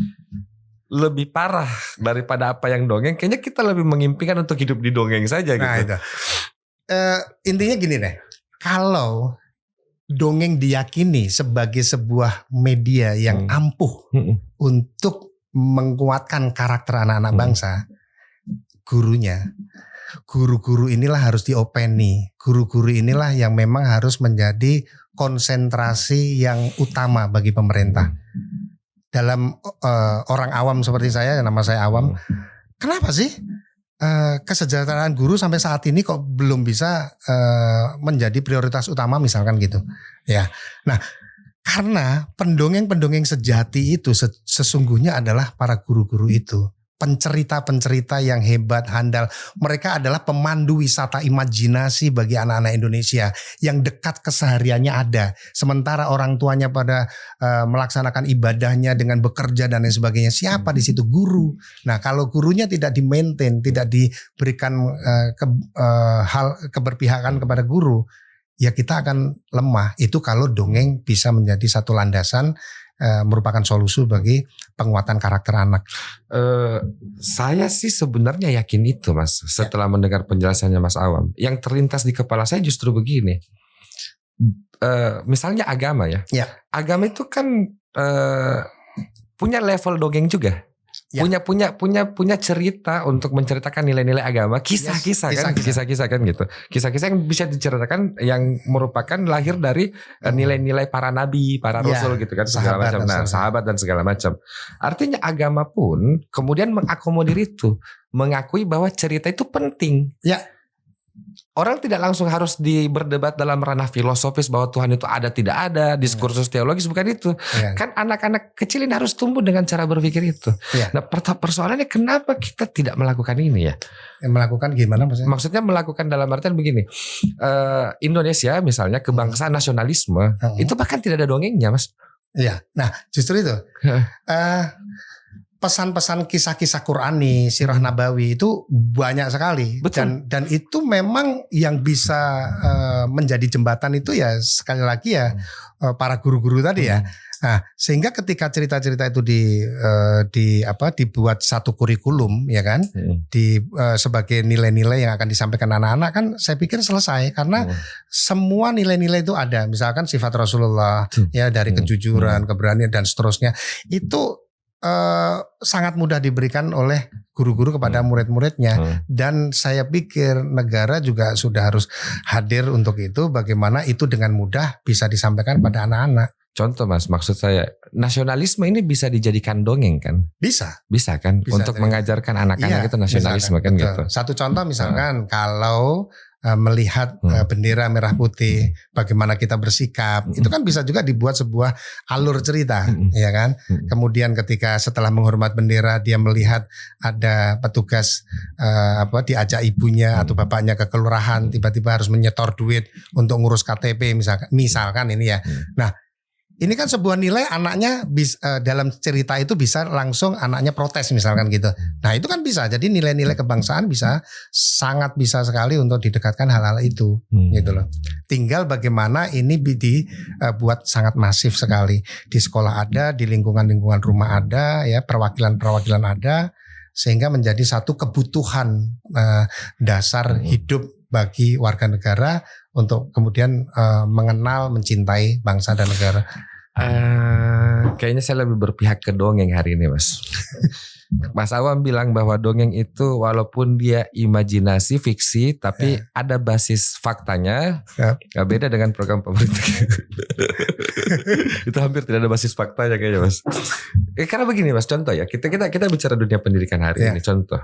lebih parah daripada apa yang dongeng, kayaknya kita lebih mengimpikan untuk hidup di dongeng saja gitu. Nah itu intinya gini deh, kalau dongeng diyakini sebagai sebuah media yang ampuh untuk menguatkan karakter anak-anak bangsa, guru-guru inilah harus diopeni. Guru-guru inilah yang memang harus menjadi konsentrasi yang utama bagi pemerintah. Dalam orang awam seperti saya, nama saya Awam, kenapa sih kesejahteraan guru sampai saat ini kok belum bisa menjadi prioritas utama misalkan gitu ya. Nah, karena pendongeng-pendongeng sejati itu sesungguhnya adalah para guru-guru itu. Pencerita-pencerita yang hebat, handal. Mereka adalah pemandu wisata imajinasi bagi anak-anak Indonesia yang dekat kesehariannya ada. Sementara orang tuanya pada melaksanakan ibadahnya dengan bekerja dan lain sebagainya. Siapa di situ? Guru. Nah, kalau gurunya tidak di-maintain, tidak diberikan keberpihakan kepada guru, ya kita akan lemah. Itu kalau dongeng bisa menjadi satu landasan, merupakan solusi bagi penguatan karakter anak. Saya sih sebenarnya yakin itu Mas. Setelah mendengar penjelasannya Mas Awam, yang terlintas di kepala saya justru begini. Misalnya agama ya. Agama itu kan punya level dongeng juga. Punya cerita untuk menceritakan nilai-nilai agama, kisah-kisah kan gitu. Kisah-kisah yang bisa diceritakan yang merupakan lahir dari nilai-nilai para nabi, para rasul gitu kan, segala macam. Nah, sahabat dan segala macam. Artinya agama pun kemudian mengakomodir itu, mengakui bahwa cerita itu penting. Ya. Orang tidak langsung harus berdebat dalam ranah filosofis bahwa Tuhan itu ada tidak ada, diskursus teologis, bukan itu. Kan anak-anak kecil ini harus tumbuh dengan cara berpikir itu. Nah, persoalannya kenapa kita tidak melakukan ini ya? Melakukan gimana maksudnya? Maksudnya melakukan dalam artian begini. Indonesia misalnya kebangsaan nasionalisme itu bahkan tidak ada dongengnya Mas. Iya. Nah, justru itu. pesan-pesan kisah-kisah Qurani, sirah nabawi itu banyak sekali. Betul. Dan itu memang yang bisa menjadi jembatan itu ya sekali lagi ya para guru-guru tadi ya. Nah, sehingga ketika cerita-cerita itu dibuat satu kurikulum ya kan, sebagai nilai-nilai yang akan disampaikan anak-anak kan, saya pikir selesai karena semua nilai-nilai itu ada. Misalkan sifat Rasulullah ya, dari kejujuran, keberanian dan seterusnya itu sangat mudah diberikan oleh guru-guru kepada murid-muridnya, dan saya pikir negara juga sudah harus hadir untuk itu. Bagaimana itu dengan mudah bisa disampaikan pada anak-anak. Contoh Mas, maksud saya nasionalisme ini bisa dijadikan dongeng kan? Bisa kan? Bisa, untuk mengajarkan anak-anak itu nasionalisme misalkan, kan betul. gitu. Satu contoh misalkan kalau melihat bendera merah putih, bagaimana kita bersikap, itu kan bisa juga dibuat sebuah alur cerita, ya kan? Kemudian ketika setelah menghormat bendera dia melihat ada petugas diajak ibunya atau bapaknya ke kelurahan, tiba-tiba harus menyetor duit untuk ngurus KTP misalkan ini ya. Nah, ini kan sebuah nilai anaknya dalam cerita itu bisa langsung anaknya protes misalkan gitu. Nah itu kan bisa. Jadi nilai-nilai kebangsaan sangat bisa sekali untuk didekatkan hal-hal itu gitu loh. Tinggal bagaimana ini dibuat sangat masif sekali. Di sekolah ada, di lingkungan-lingkungan rumah ada, ya perwakilan-perwakilan ada, sehingga menjadi satu kebutuhan dasar hidup bagi warga negara untuk kemudian mengenal, mencintai bangsa dan negara. Kayaknya saya lebih berpihak ke dongeng hari ini Mas. Mas Awam bilang bahwa dongeng itu walaupun dia imajinasi, fiksi, tapi ada basis faktanya. Gak beda dengan program pemerintah. Itu hampir tidak ada basis faktanya kayaknya Mas. Karena begini Mas, contoh ya, kita bicara dunia pendidikan hari ini. Contoh,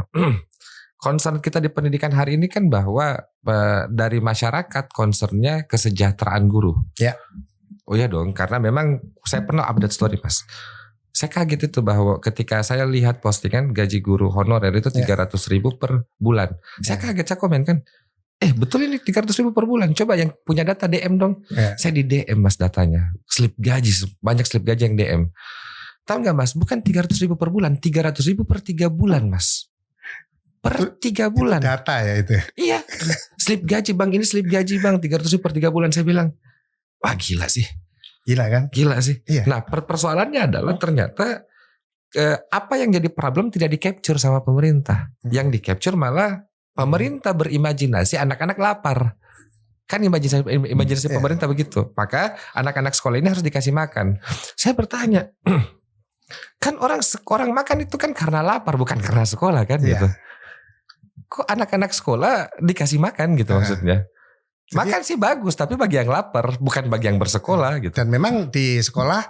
concern kita di pendidikan hari ini kan bahwa dari masyarakat concernnya kesejahteraan guru. Ya. Oh ya dong, karena memang saya pernah update story Mas. Saya kaget itu bahwa ketika saya lihat postingan gaji guru honorer itu 300.000 per bulan. Saya kaget, saya komen kan, betul ini 300.000 per bulan. Coba yang punya data DM dong. Saya di DM Mas datanya, slip gaji, banyak slip gaji yang DM. Tahu nggak Mas? Bukan 300.000 per bulan, 300.000 per 3 bulan Mas. Per 3 bulan. Itu data ya itu. Iya. Slip gaji bang, ini slip gaji bang, 300.000 per 3 bulan. Saya bilang, wah gila sih. Gila kan? Gila sih. Iya. Nah persoalannya adalah ternyata apa yang jadi problem tidak di-capture sama pemerintah. Yang di-capture malah pemerintah berimajinasi anak-anak lapar. Kan imajinasi pemerintah begitu. Maka anak-anak sekolah ini harus dikasih makan. Saya bertanya, kan orang makan itu kan karena lapar, bukan karena sekolah kan gitu. Kok anak-anak sekolah dikasih makan gitu maksudnya? Makan sih bagus, tapi bagi yang lapar, bukan bagi yang bersekolah gitu. Dan memang di sekolah,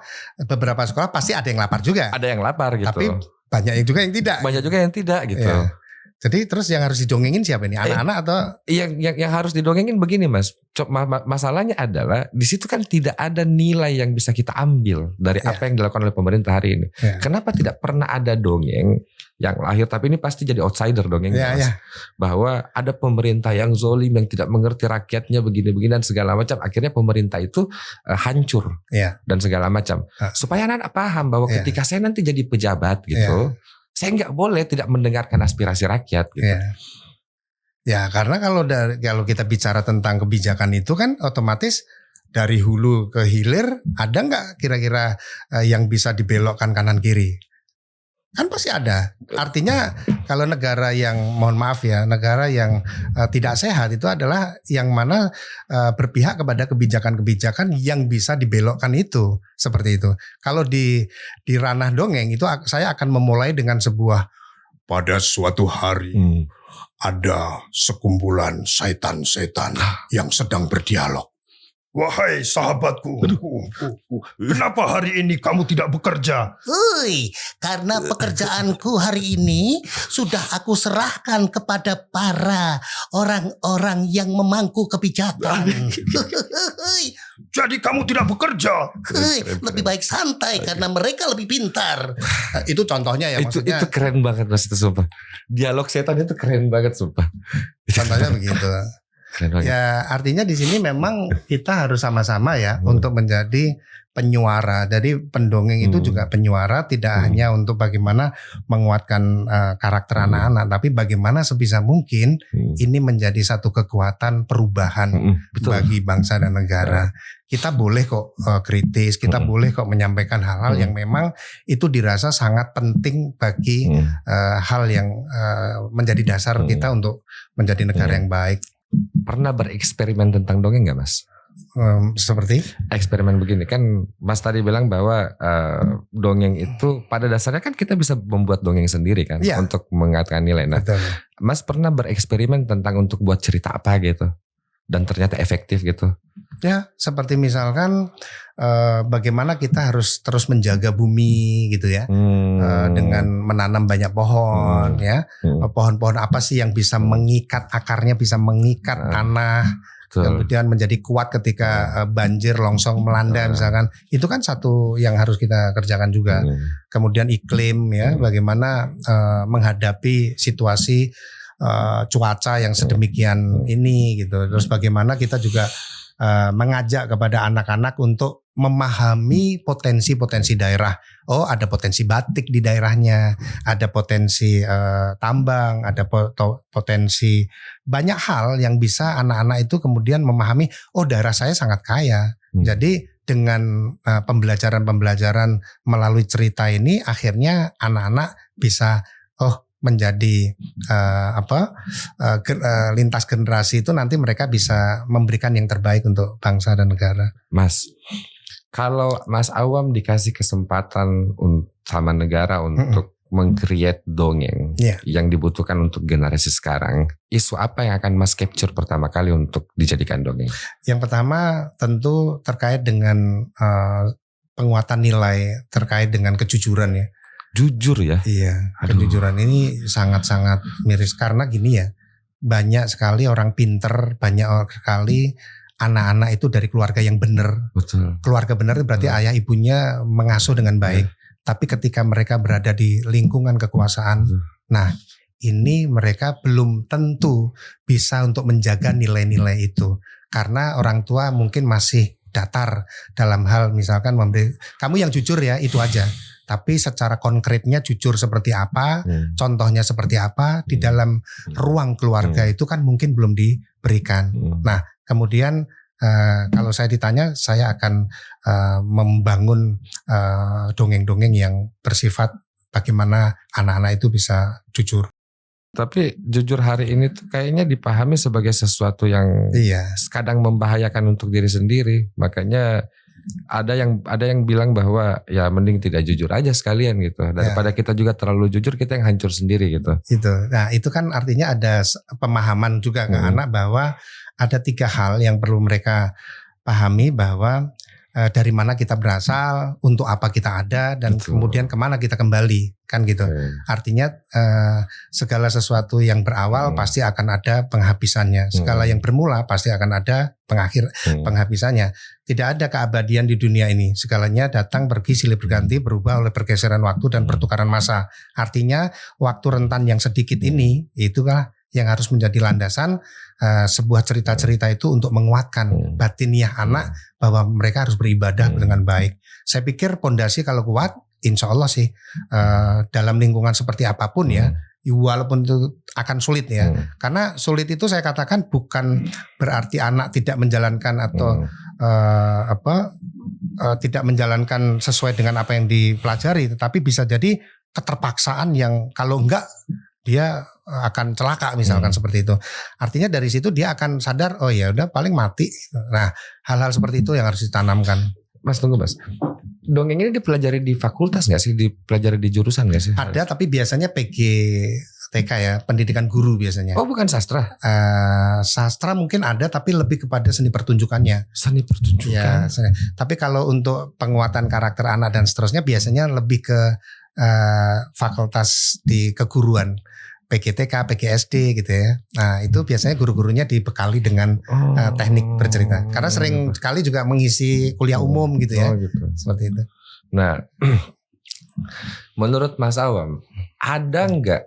beberapa sekolah pasti ada yang lapar juga. Ada yang lapar gitu. Tapi banyak juga yang tidak. Banyak juga yang tidak gitu. Ya. Jadi terus yang harus didongengin siapa nih? Anak-anak atau? Yang harus didongengin begini Mas. Masalahnya adalah di situ kan tidak ada nilai yang bisa kita ambil dari apa yang dilakukan oleh pemerintah hari ini. Kenapa tidak pernah ada dongeng yang lahir, tapi ini pasti jadi outsider dongengnya Mas. Bahwa ada pemerintah yang zolim, yang tidak mengerti rakyatnya begini-begini dan segala macam. Akhirnya pemerintah itu hancur dan segala macam. Supaya anak paham bahwa ketika saya nanti jadi pejabat gitu, saya nggak boleh tidak mendengarkan aspirasi rakyat gitu. Ya karena kalau kita bicara tentang kebijakan itu kan otomatis dari hulu ke hilir ada nggak kira-kira yang bisa dibelokkan kanan kiri? Kan pasti ada. Artinya kalau negara yang negara yang tidak sehat itu adalah yang mana berpihak kepada kebijakan-kebijakan yang bisa dibelokkan itu, seperti itu. Kalau di ranah dongeng itu saya akan memulai dengan sebuah, pada suatu hari ada sekumpulan setan-setan yang sedang berdialog. Wahai sahabatku, kenapa hari ini kamu tidak bekerja? Karena pekerjaanku hari ini sudah aku serahkan kepada para orang-orang yang memangku kebijakan. Jadi kamu tidak bekerja? Lebih baik santai karena mereka lebih pintar. Itu contohnya ya maksudnya. Itu keren banget Mas, itu sumpah. Dialog setan itu keren banget sumpah. Contohnya begitu. Ya artinya di sini memang kita harus sama-sama ya untuk menjadi penyuara. Jadi pendongeng itu juga penyuara, tidak hanya untuk bagaimana menguatkan karakter anak-anak, tapi bagaimana sebisa mungkin ini menjadi satu kekuatan perubahan bagi bangsa dan negara. Kita boleh kok kritis, kita boleh kok menyampaikan hal-hal yang memang itu dirasa sangat penting bagi hal yang menjadi dasar kita untuk menjadi negara yang baik. Pernah bereksperimen tentang dongeng nggak, Mas? Seperti eksperimen begini kan, Mas tadi bilang bahwa dongeng itu pada dasarnya kan kita bisa membuat dongeng sendiri kan, untuk mengatakan nilai. Nah, betul. Mas pernah bereksperimen tentang untuk buat cerita apa gitu dan ternyata efektif gitu? Ya, seperti misalkan bagaimana kita harus terus menjaga bumi gitu ya, dengan menanam banyak pohon ya, pohon-pohon apa sih yang bisa mengikat akarnya, bisa mengikat tanah. Kemudian menjadi kuat ketika banjir, longsor melanda misalkan. Itu kan satu yang harus kita kerjakan juga. Kemudian iklim ya, bagaimana menghadapi situasi cuaca yang sedemikian ini gitu. Terus bagaimana kita juga mengajak kepada anak-anak untuk memahami potensi-potensi daerah. Oh, ada potensi batik di daerahnya, ada potensi tambang, ada potensi banyak hal yang bisa anak-anak itu kemudian memahami. Oh, daerah saya sangat kaya. Jadi dengan pembelajaran melalui cerita ini, akhirnya anak-anak bisa menjadi lintas generasi itu nanti mereka bisa memberikan yang terbaik untuk bangsa dan negara. Mas, kalau Mas Awam dikasih kesempatan sama negara untuk meng-create dongeng yang dibutuhkan untuk generasi sekarang, isu apa yang akan Mas capture pertama kali untuk dijadikan dongeng? Yang pertama tentu terkait dengan penguatan nilai, terkait dengan kejujuran ya. Jujur ya? Iya, kejujuran ini sangat-sangat miris karena gini ya, banyak sekali orang pinter, banyak sekali anak-anak itu dari keluarga yang benar. Betul. Keluarga benar berarti ayah ibunya mengasuh dengan baik. Tapi ketika mereka berada di lingkungan kekuasaan, nah ini mereka belum tentu bisa untuk menjaga nilai-nilai itu. Karena orang tua mungkin masih datar dalam hal misalkan memberi, kamu yang jujur ya itu aja. Tapi secara konkretnya jujur seperti apa, contohnya seperti apa di dalam ruang keluarga itu kan mungkin belum diberikan. Nah kemudian kalau saya ditanya, saya akan membangun dongeng-dongeng yang bersifat bagaimana anak-anak itu bisa jujur. Tapi jujur hari ini tuh kayaknya dipahami sebagai sesuatu yang kadang membahayakan untuk diri sendiri. Makanya ada yang bilang bahwa ya mending tidak jujur aja sekalian gitu, daripada kita juga terlalu jujur, kita yang hancur sendiri gitu. Nah itu kan artinya ada pemahaman juga ke anak bahwa ada 3 hal yang perlu mereka pahami, bahwa dari mana kita berasal, untuk apa kita ada, dan kemudian kemana kita kembali, kan gitu. Artinya segala sesuatu yang berawal pasti akan ada penghabisannya. Segala yang bermula pasti akan ada penghabisannya. Tidak ada keabadian di dunia ini. Segalanya datang, pergi, silih berganti, berubah oleh pergeseran waktu dan pertukaran masa. Artinya waktu rentan yang sedikit ini, itulah yang harus menjadi landasan sebuah cerita-cerita itu untuk menguatkan batiniah anak bahwa mereka harus beribadah dengan baik. Saya pikir pondasi kalau kuat, insya Allah sih dalam lingkungan seperti apapun ya, walaupun itu akan sulit ya. Karena sulit itu saya katakan bukan berarti anak tidak menjalankan atau tidak menjalankan sesuai dengan apa yang dipelajari, tetapi bisa jadi keterpaksaan yang kalau enggak dia akan celaka misalkan seperti itu. Artinya dari situ dia akan sadar, oh ya udah paling mati. Nah, hal-hal seperti itu yang harus ditanamkan. Mas tunggu Mas, dongeng ini dipelajari di fakultas nggak sih? Dipelajari di jurusan nggak sih? Ada, tapi biasanya PGTK ya, pendidikan guru biasanya. Oh bukan sastra? Sastra mungkin ada, tapi lebih kepada seni pertunjukannya. Seni pertunjukan. Ya, tapi kalau untuk penguatan karakter anak dan seterusnya biasanya lebih ke fakultas di keguruan, PGTK, PGSD gitu ya. Nah itu biasanya guru-gurunya dibekali dengan teknik bercerita. Karena sering sekali juga mengisi kuliah umum gitu ya. Gitu. Seperti itu. Nah, menurut Mas Awam, Ada nggak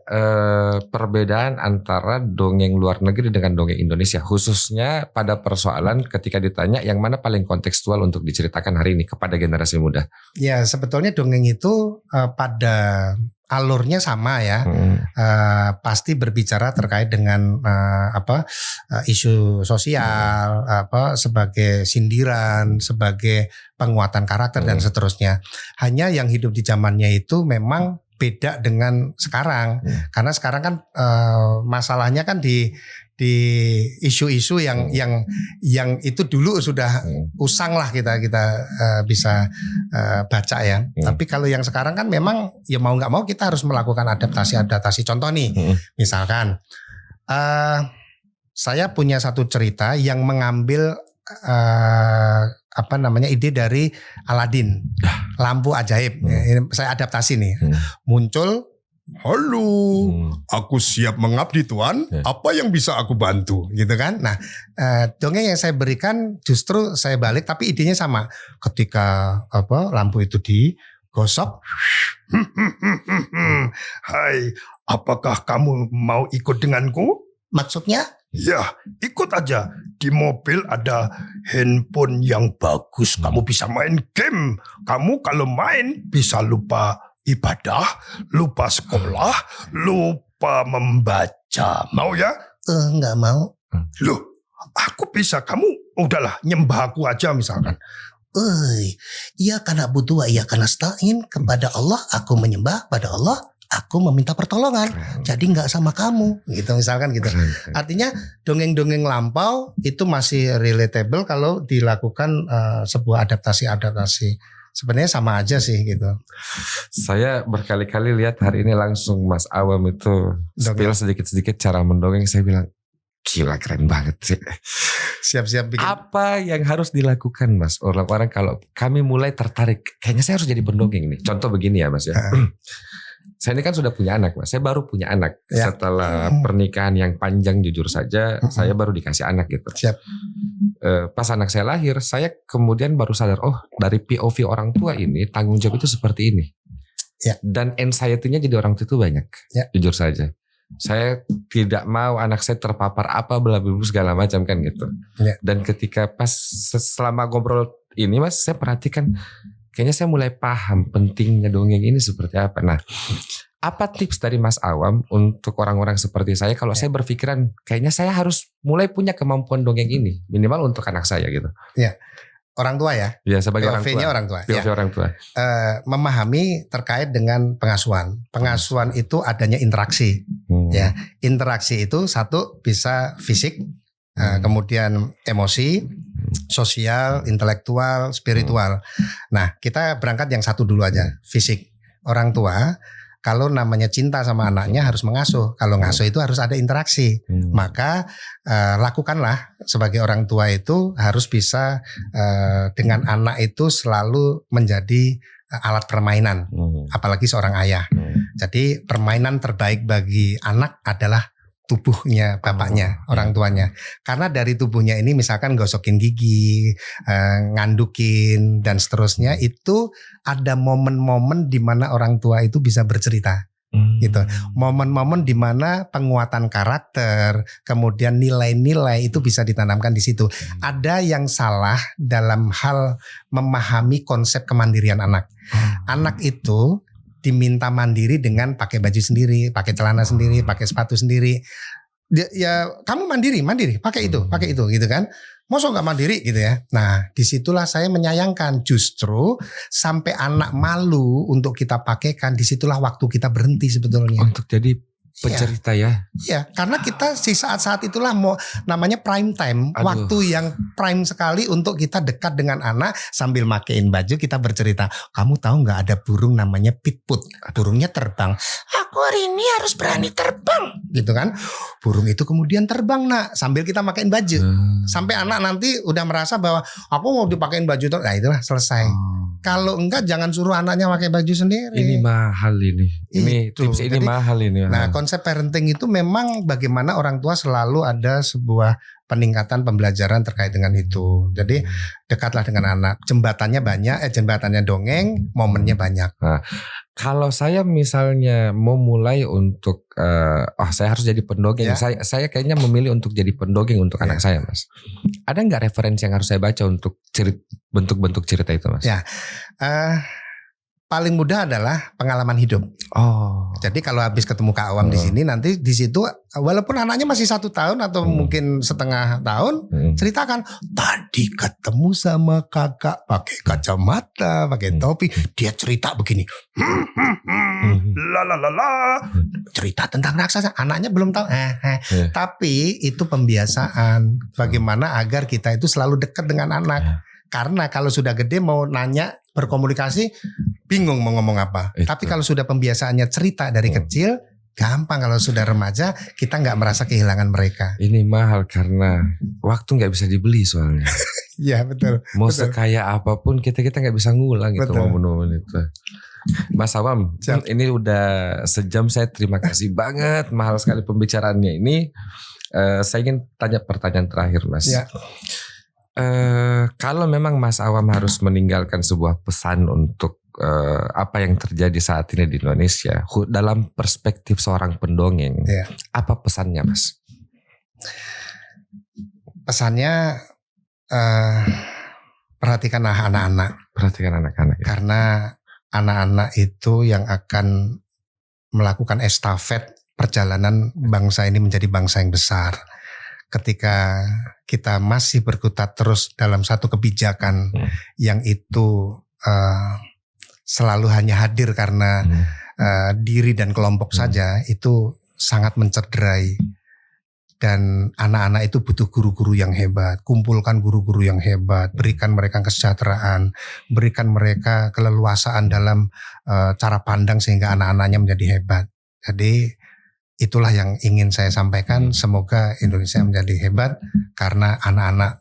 perbedaan antara dongeng luar negeri dengan dongeng Indonesia, khususnya pada persoalan ketika ditanya yang mana paling kontekstual untuk diceritakan hari ini kepada generasi muda? Ya sebetulnya dongeng itu pada alurnya sama ya, pasti berbicara terkait dengan isu sosial, sebagai sindiran, sebagai penguatan karakter dan seterusnya. Hanya yang hidup di zamannya itu memang beda dengan sekarang, karena sekarang kan masalahnya kan di isu-isu yang itu dulu sudah usang lah kita bisa baca ya. Tapi kalau yang sekarang kan memang ya mau nggak mau kita harus melakukan adaptasi. Contoh nih, misalkan saya punya satu cerita yang mengambil ide dari Aladin, lampu ajaib. Ini saya adaptasi nih. Muncul, halo, aku siap mengabdi Tuan. Apa yang bisa aku bantu? Gitu kan. Nah, dongeng yang saya berikan justru saya balik, tapi idenya sama. Ketika lampu itu digosok, hai, apakah kamu mau ikut denganku? Maksudnya? Ya, ikut aja. Di mobil ada handphone yang bagus. Kamu bisa main game. Kamu kalau main bisa lupa ibadah, lupa sekolah, lupa membaca. Mau ya? Enggak mau. Loh, aku bisa. Kamu udahlah nyembah aku aja misalkan. Iya karena butuh, iya karena stain kepada Allah. Aku menyembah pada Allah. Aku meminta pertolongan, jadi nggak sama kamu, gitu misalkan gitu. Artinya dongeng-dongeng lampau itu masih relatable kalau dilakukan sebuah adaptasi. Sebenarnya sama aja sih gitu. Saya berkali-kali lihat hari ini langsung Mas Awam itu spill sedikit-sedikit cara mendongeng. Saya bilang gila keren banget sih. Siap-siap bikin. Apa yang harus dilakukan Mas? Orang-orang kalau kami mulai tertarik, kayaknya saya harus jadi pendongeng nih. Contoh begini ya Mas ya. Saya ini kan sudah punya anak Mas. Saya baru punya anak ya. Setelah pernikahan yang panjang jujur saja saya baru dikasih anak gitu. Siap. Pas anak saya lahir, saya kemudian baru sadar, oh dari POV orang tua ini tanggung jawab itu seperti ini. Ya. Dan anxiety-nya jadi orang tua itu banyak. Ya. Jujur saja. Saya tidak mau anak saya terpapar apa bla bla segala macam kan gitu. Ya. Dan ketika pas selama ngobrol ini Mas, saya perhatikan kayaknya saya mulai paham pentingnya dongeng ini seperti apa. Nah, apa tips dari Mas Awam untuk orang-orang seperti saya kalau saya berpikiran kayaknya saya harus mulai punya kemampuan dongeng ini minimal untuk anak saya gitu. Ya, orang tua ya. Ya sebagai orang tua. orang tua. POV orang tua. Memahami terkait dengan pengasuhan. Pengasuhan itu adanya interaksi. Ya, interaksi itu satu bisa fisik, kemudian emosi, sosial, intelektual, spiritual. Nah, kita berangkat yang satu dulu aja, fisik. Orang tua kalau namanya cinta sama anaknya harus mengasuh. Kalau ngasuh itu harus ada interaksi. Maka lakukanlah sebagai orang tua itu harus bisa dengan anak itu selalu menjadi alat permainan. Apalagi seorang ayah. Jadi permainan terbaik bagi anak adalah tubuhnya bapaknya, orang tuanya. Karena dari tubuhnya ini misalkan gosokin gigi, ngandukin dan seterusnya, itu ada momen-momen di mana orang tua itu bisa bercerita. Gitu. Momen-momen di mana penguatan karakter, kemudian nilai-nilai itu bisa ditanamkan di situ. Ada yang salah dalam hal memahami konsep kemandirian anak. Anak itu diminta mandiri dengan pakai baju sendiri, pakai celana sendiri, pakai sepatu sendiri. Ya kamu mandiri, pakai itu gitu kan. Masa nggak mandiri gitu ya. Nah disitulah saya menyayangkan, justru sampai anak malu untuk kita pakaikan, disitulah waktu kita berhenti sebetulnya. Untuk jadi pencerita ya. Iya, karena kita di saat-saat itulah namanya prime time, waktu yang prime sekali untuk kita dekat dengan anak sambil makein baju kita bercerita. Kamu tahu nggak ada burung namanya pitput, burungnya terbang. Aku hari ini harus berani terbang, gitu kan? Burung itu kemudian terbang nak, sambil kita makein baju. Sampai anak nanti udah merasa bahwa aku mau dipakein baju terus, nah itulah selesai. Kalau enggak jangan suruh anaknya pakai baju sendiri. Ini mahal ini. Ini itu. Tips ini mahal ini. Nah, konsep parenting itu memang bagaimana orang tua selalu ada sebuah peningkatan pembelajaran terkait dengan itu. Jadi dekatlah dengan anak. Jembatannya banyak, jembatannya dongeng, momennya banyak. Nah, Kalau saya misalnya mau mulai untuk saya harus jadi pendongeng. Ya. Saya kayaknya memilih untuk jadi pendongeng untuk anak saya, Mas. Ada nggak referensi yang harus saya baca untuk bentuk-bentuk cerita itu, Mas? Ya. Paling mudah adalah pengalaman hidup. Oh. Jadi kalau habis ketemu Kak Awam di sini, nanti di situ walaupun anaknya masih 1 tahun atau mungkin setengah tahun, ceritakan tadi ketemu sama kakak pakai kacamata, pakai topi, dia cerita begini, La la la la. cerita tentang raksasa. Anaknya belum tahu, tapi itu pembiasaan. Bagaimana agar kita itu selalu dekat dengan anak. Karena kalau sudah gede mau nanya, berkomunikasi, bingung mau ngomong apa. Itu. Tapi kalau sudah pembiasaannya cerita dari kecil, gampang. Kalau sudah remaja, kita nggak merasa kehilangan mereka. Ini mahal karena waktu nggak bisa dibeli soalnya. Iya betul. Mau Betul. sekaya apapun kita nggak bisa ngulang gitu Betul. momen-momen itu. Mas Awam, Siap. ini udah sejam, saya terima kasih banget, mahal sekali pembicaraannya ini. Saya ingin tanya pertanyaan terakhir, Mas. Ya. Kalau memang Mas Awam harus meninggalkan sebuah pesan untuk apa yang terjadi saat ini di Indonesia dalam perspektif seorang pendongeng, Ya. apa pesannya, Mas? Pesannya perhatikanlah anak-anak. Perhatikan anak-anak. Ya. Karena anak-anak itu yang akan melakukan estafet perjalanan bangsa ini menjadi bangsa yang besar. Ketika kita masih berkutat terus dalam satu kebijakan yang itu selalu hanya hadir karena diri dan kelompok saja, itu sangat mencederai. Dan anak-anak itu butuh guru-guru yang hebat. Kumpulkan guru-guru yang hebat, berikan mereka kesejahteraan, berikan mereka keleluasaan dalam cara pandang sehingga anak-anaknya menjadi hebat. Jadi itulah yang ingin saya sampaikan. Semoga Indonesia menjadi hebat karena anak-anak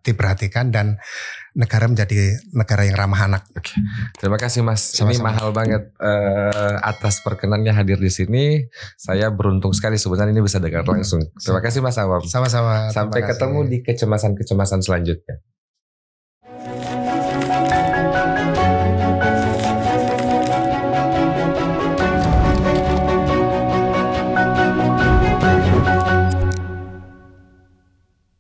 diperhatikan dan negara menjadi negara yang ramah anak. Oke. Terima kasih, Mas. Ini Sama-sama. mahal banget atas perkenannya hadir di sini. Saya beruntung sekali sebenarnya ini bisa dengar langsung. Terima kasih, Mas Awam. Sama-sama. Sampai Terima kasih. ketemu di kecemasan-kecemasan selanjutnya.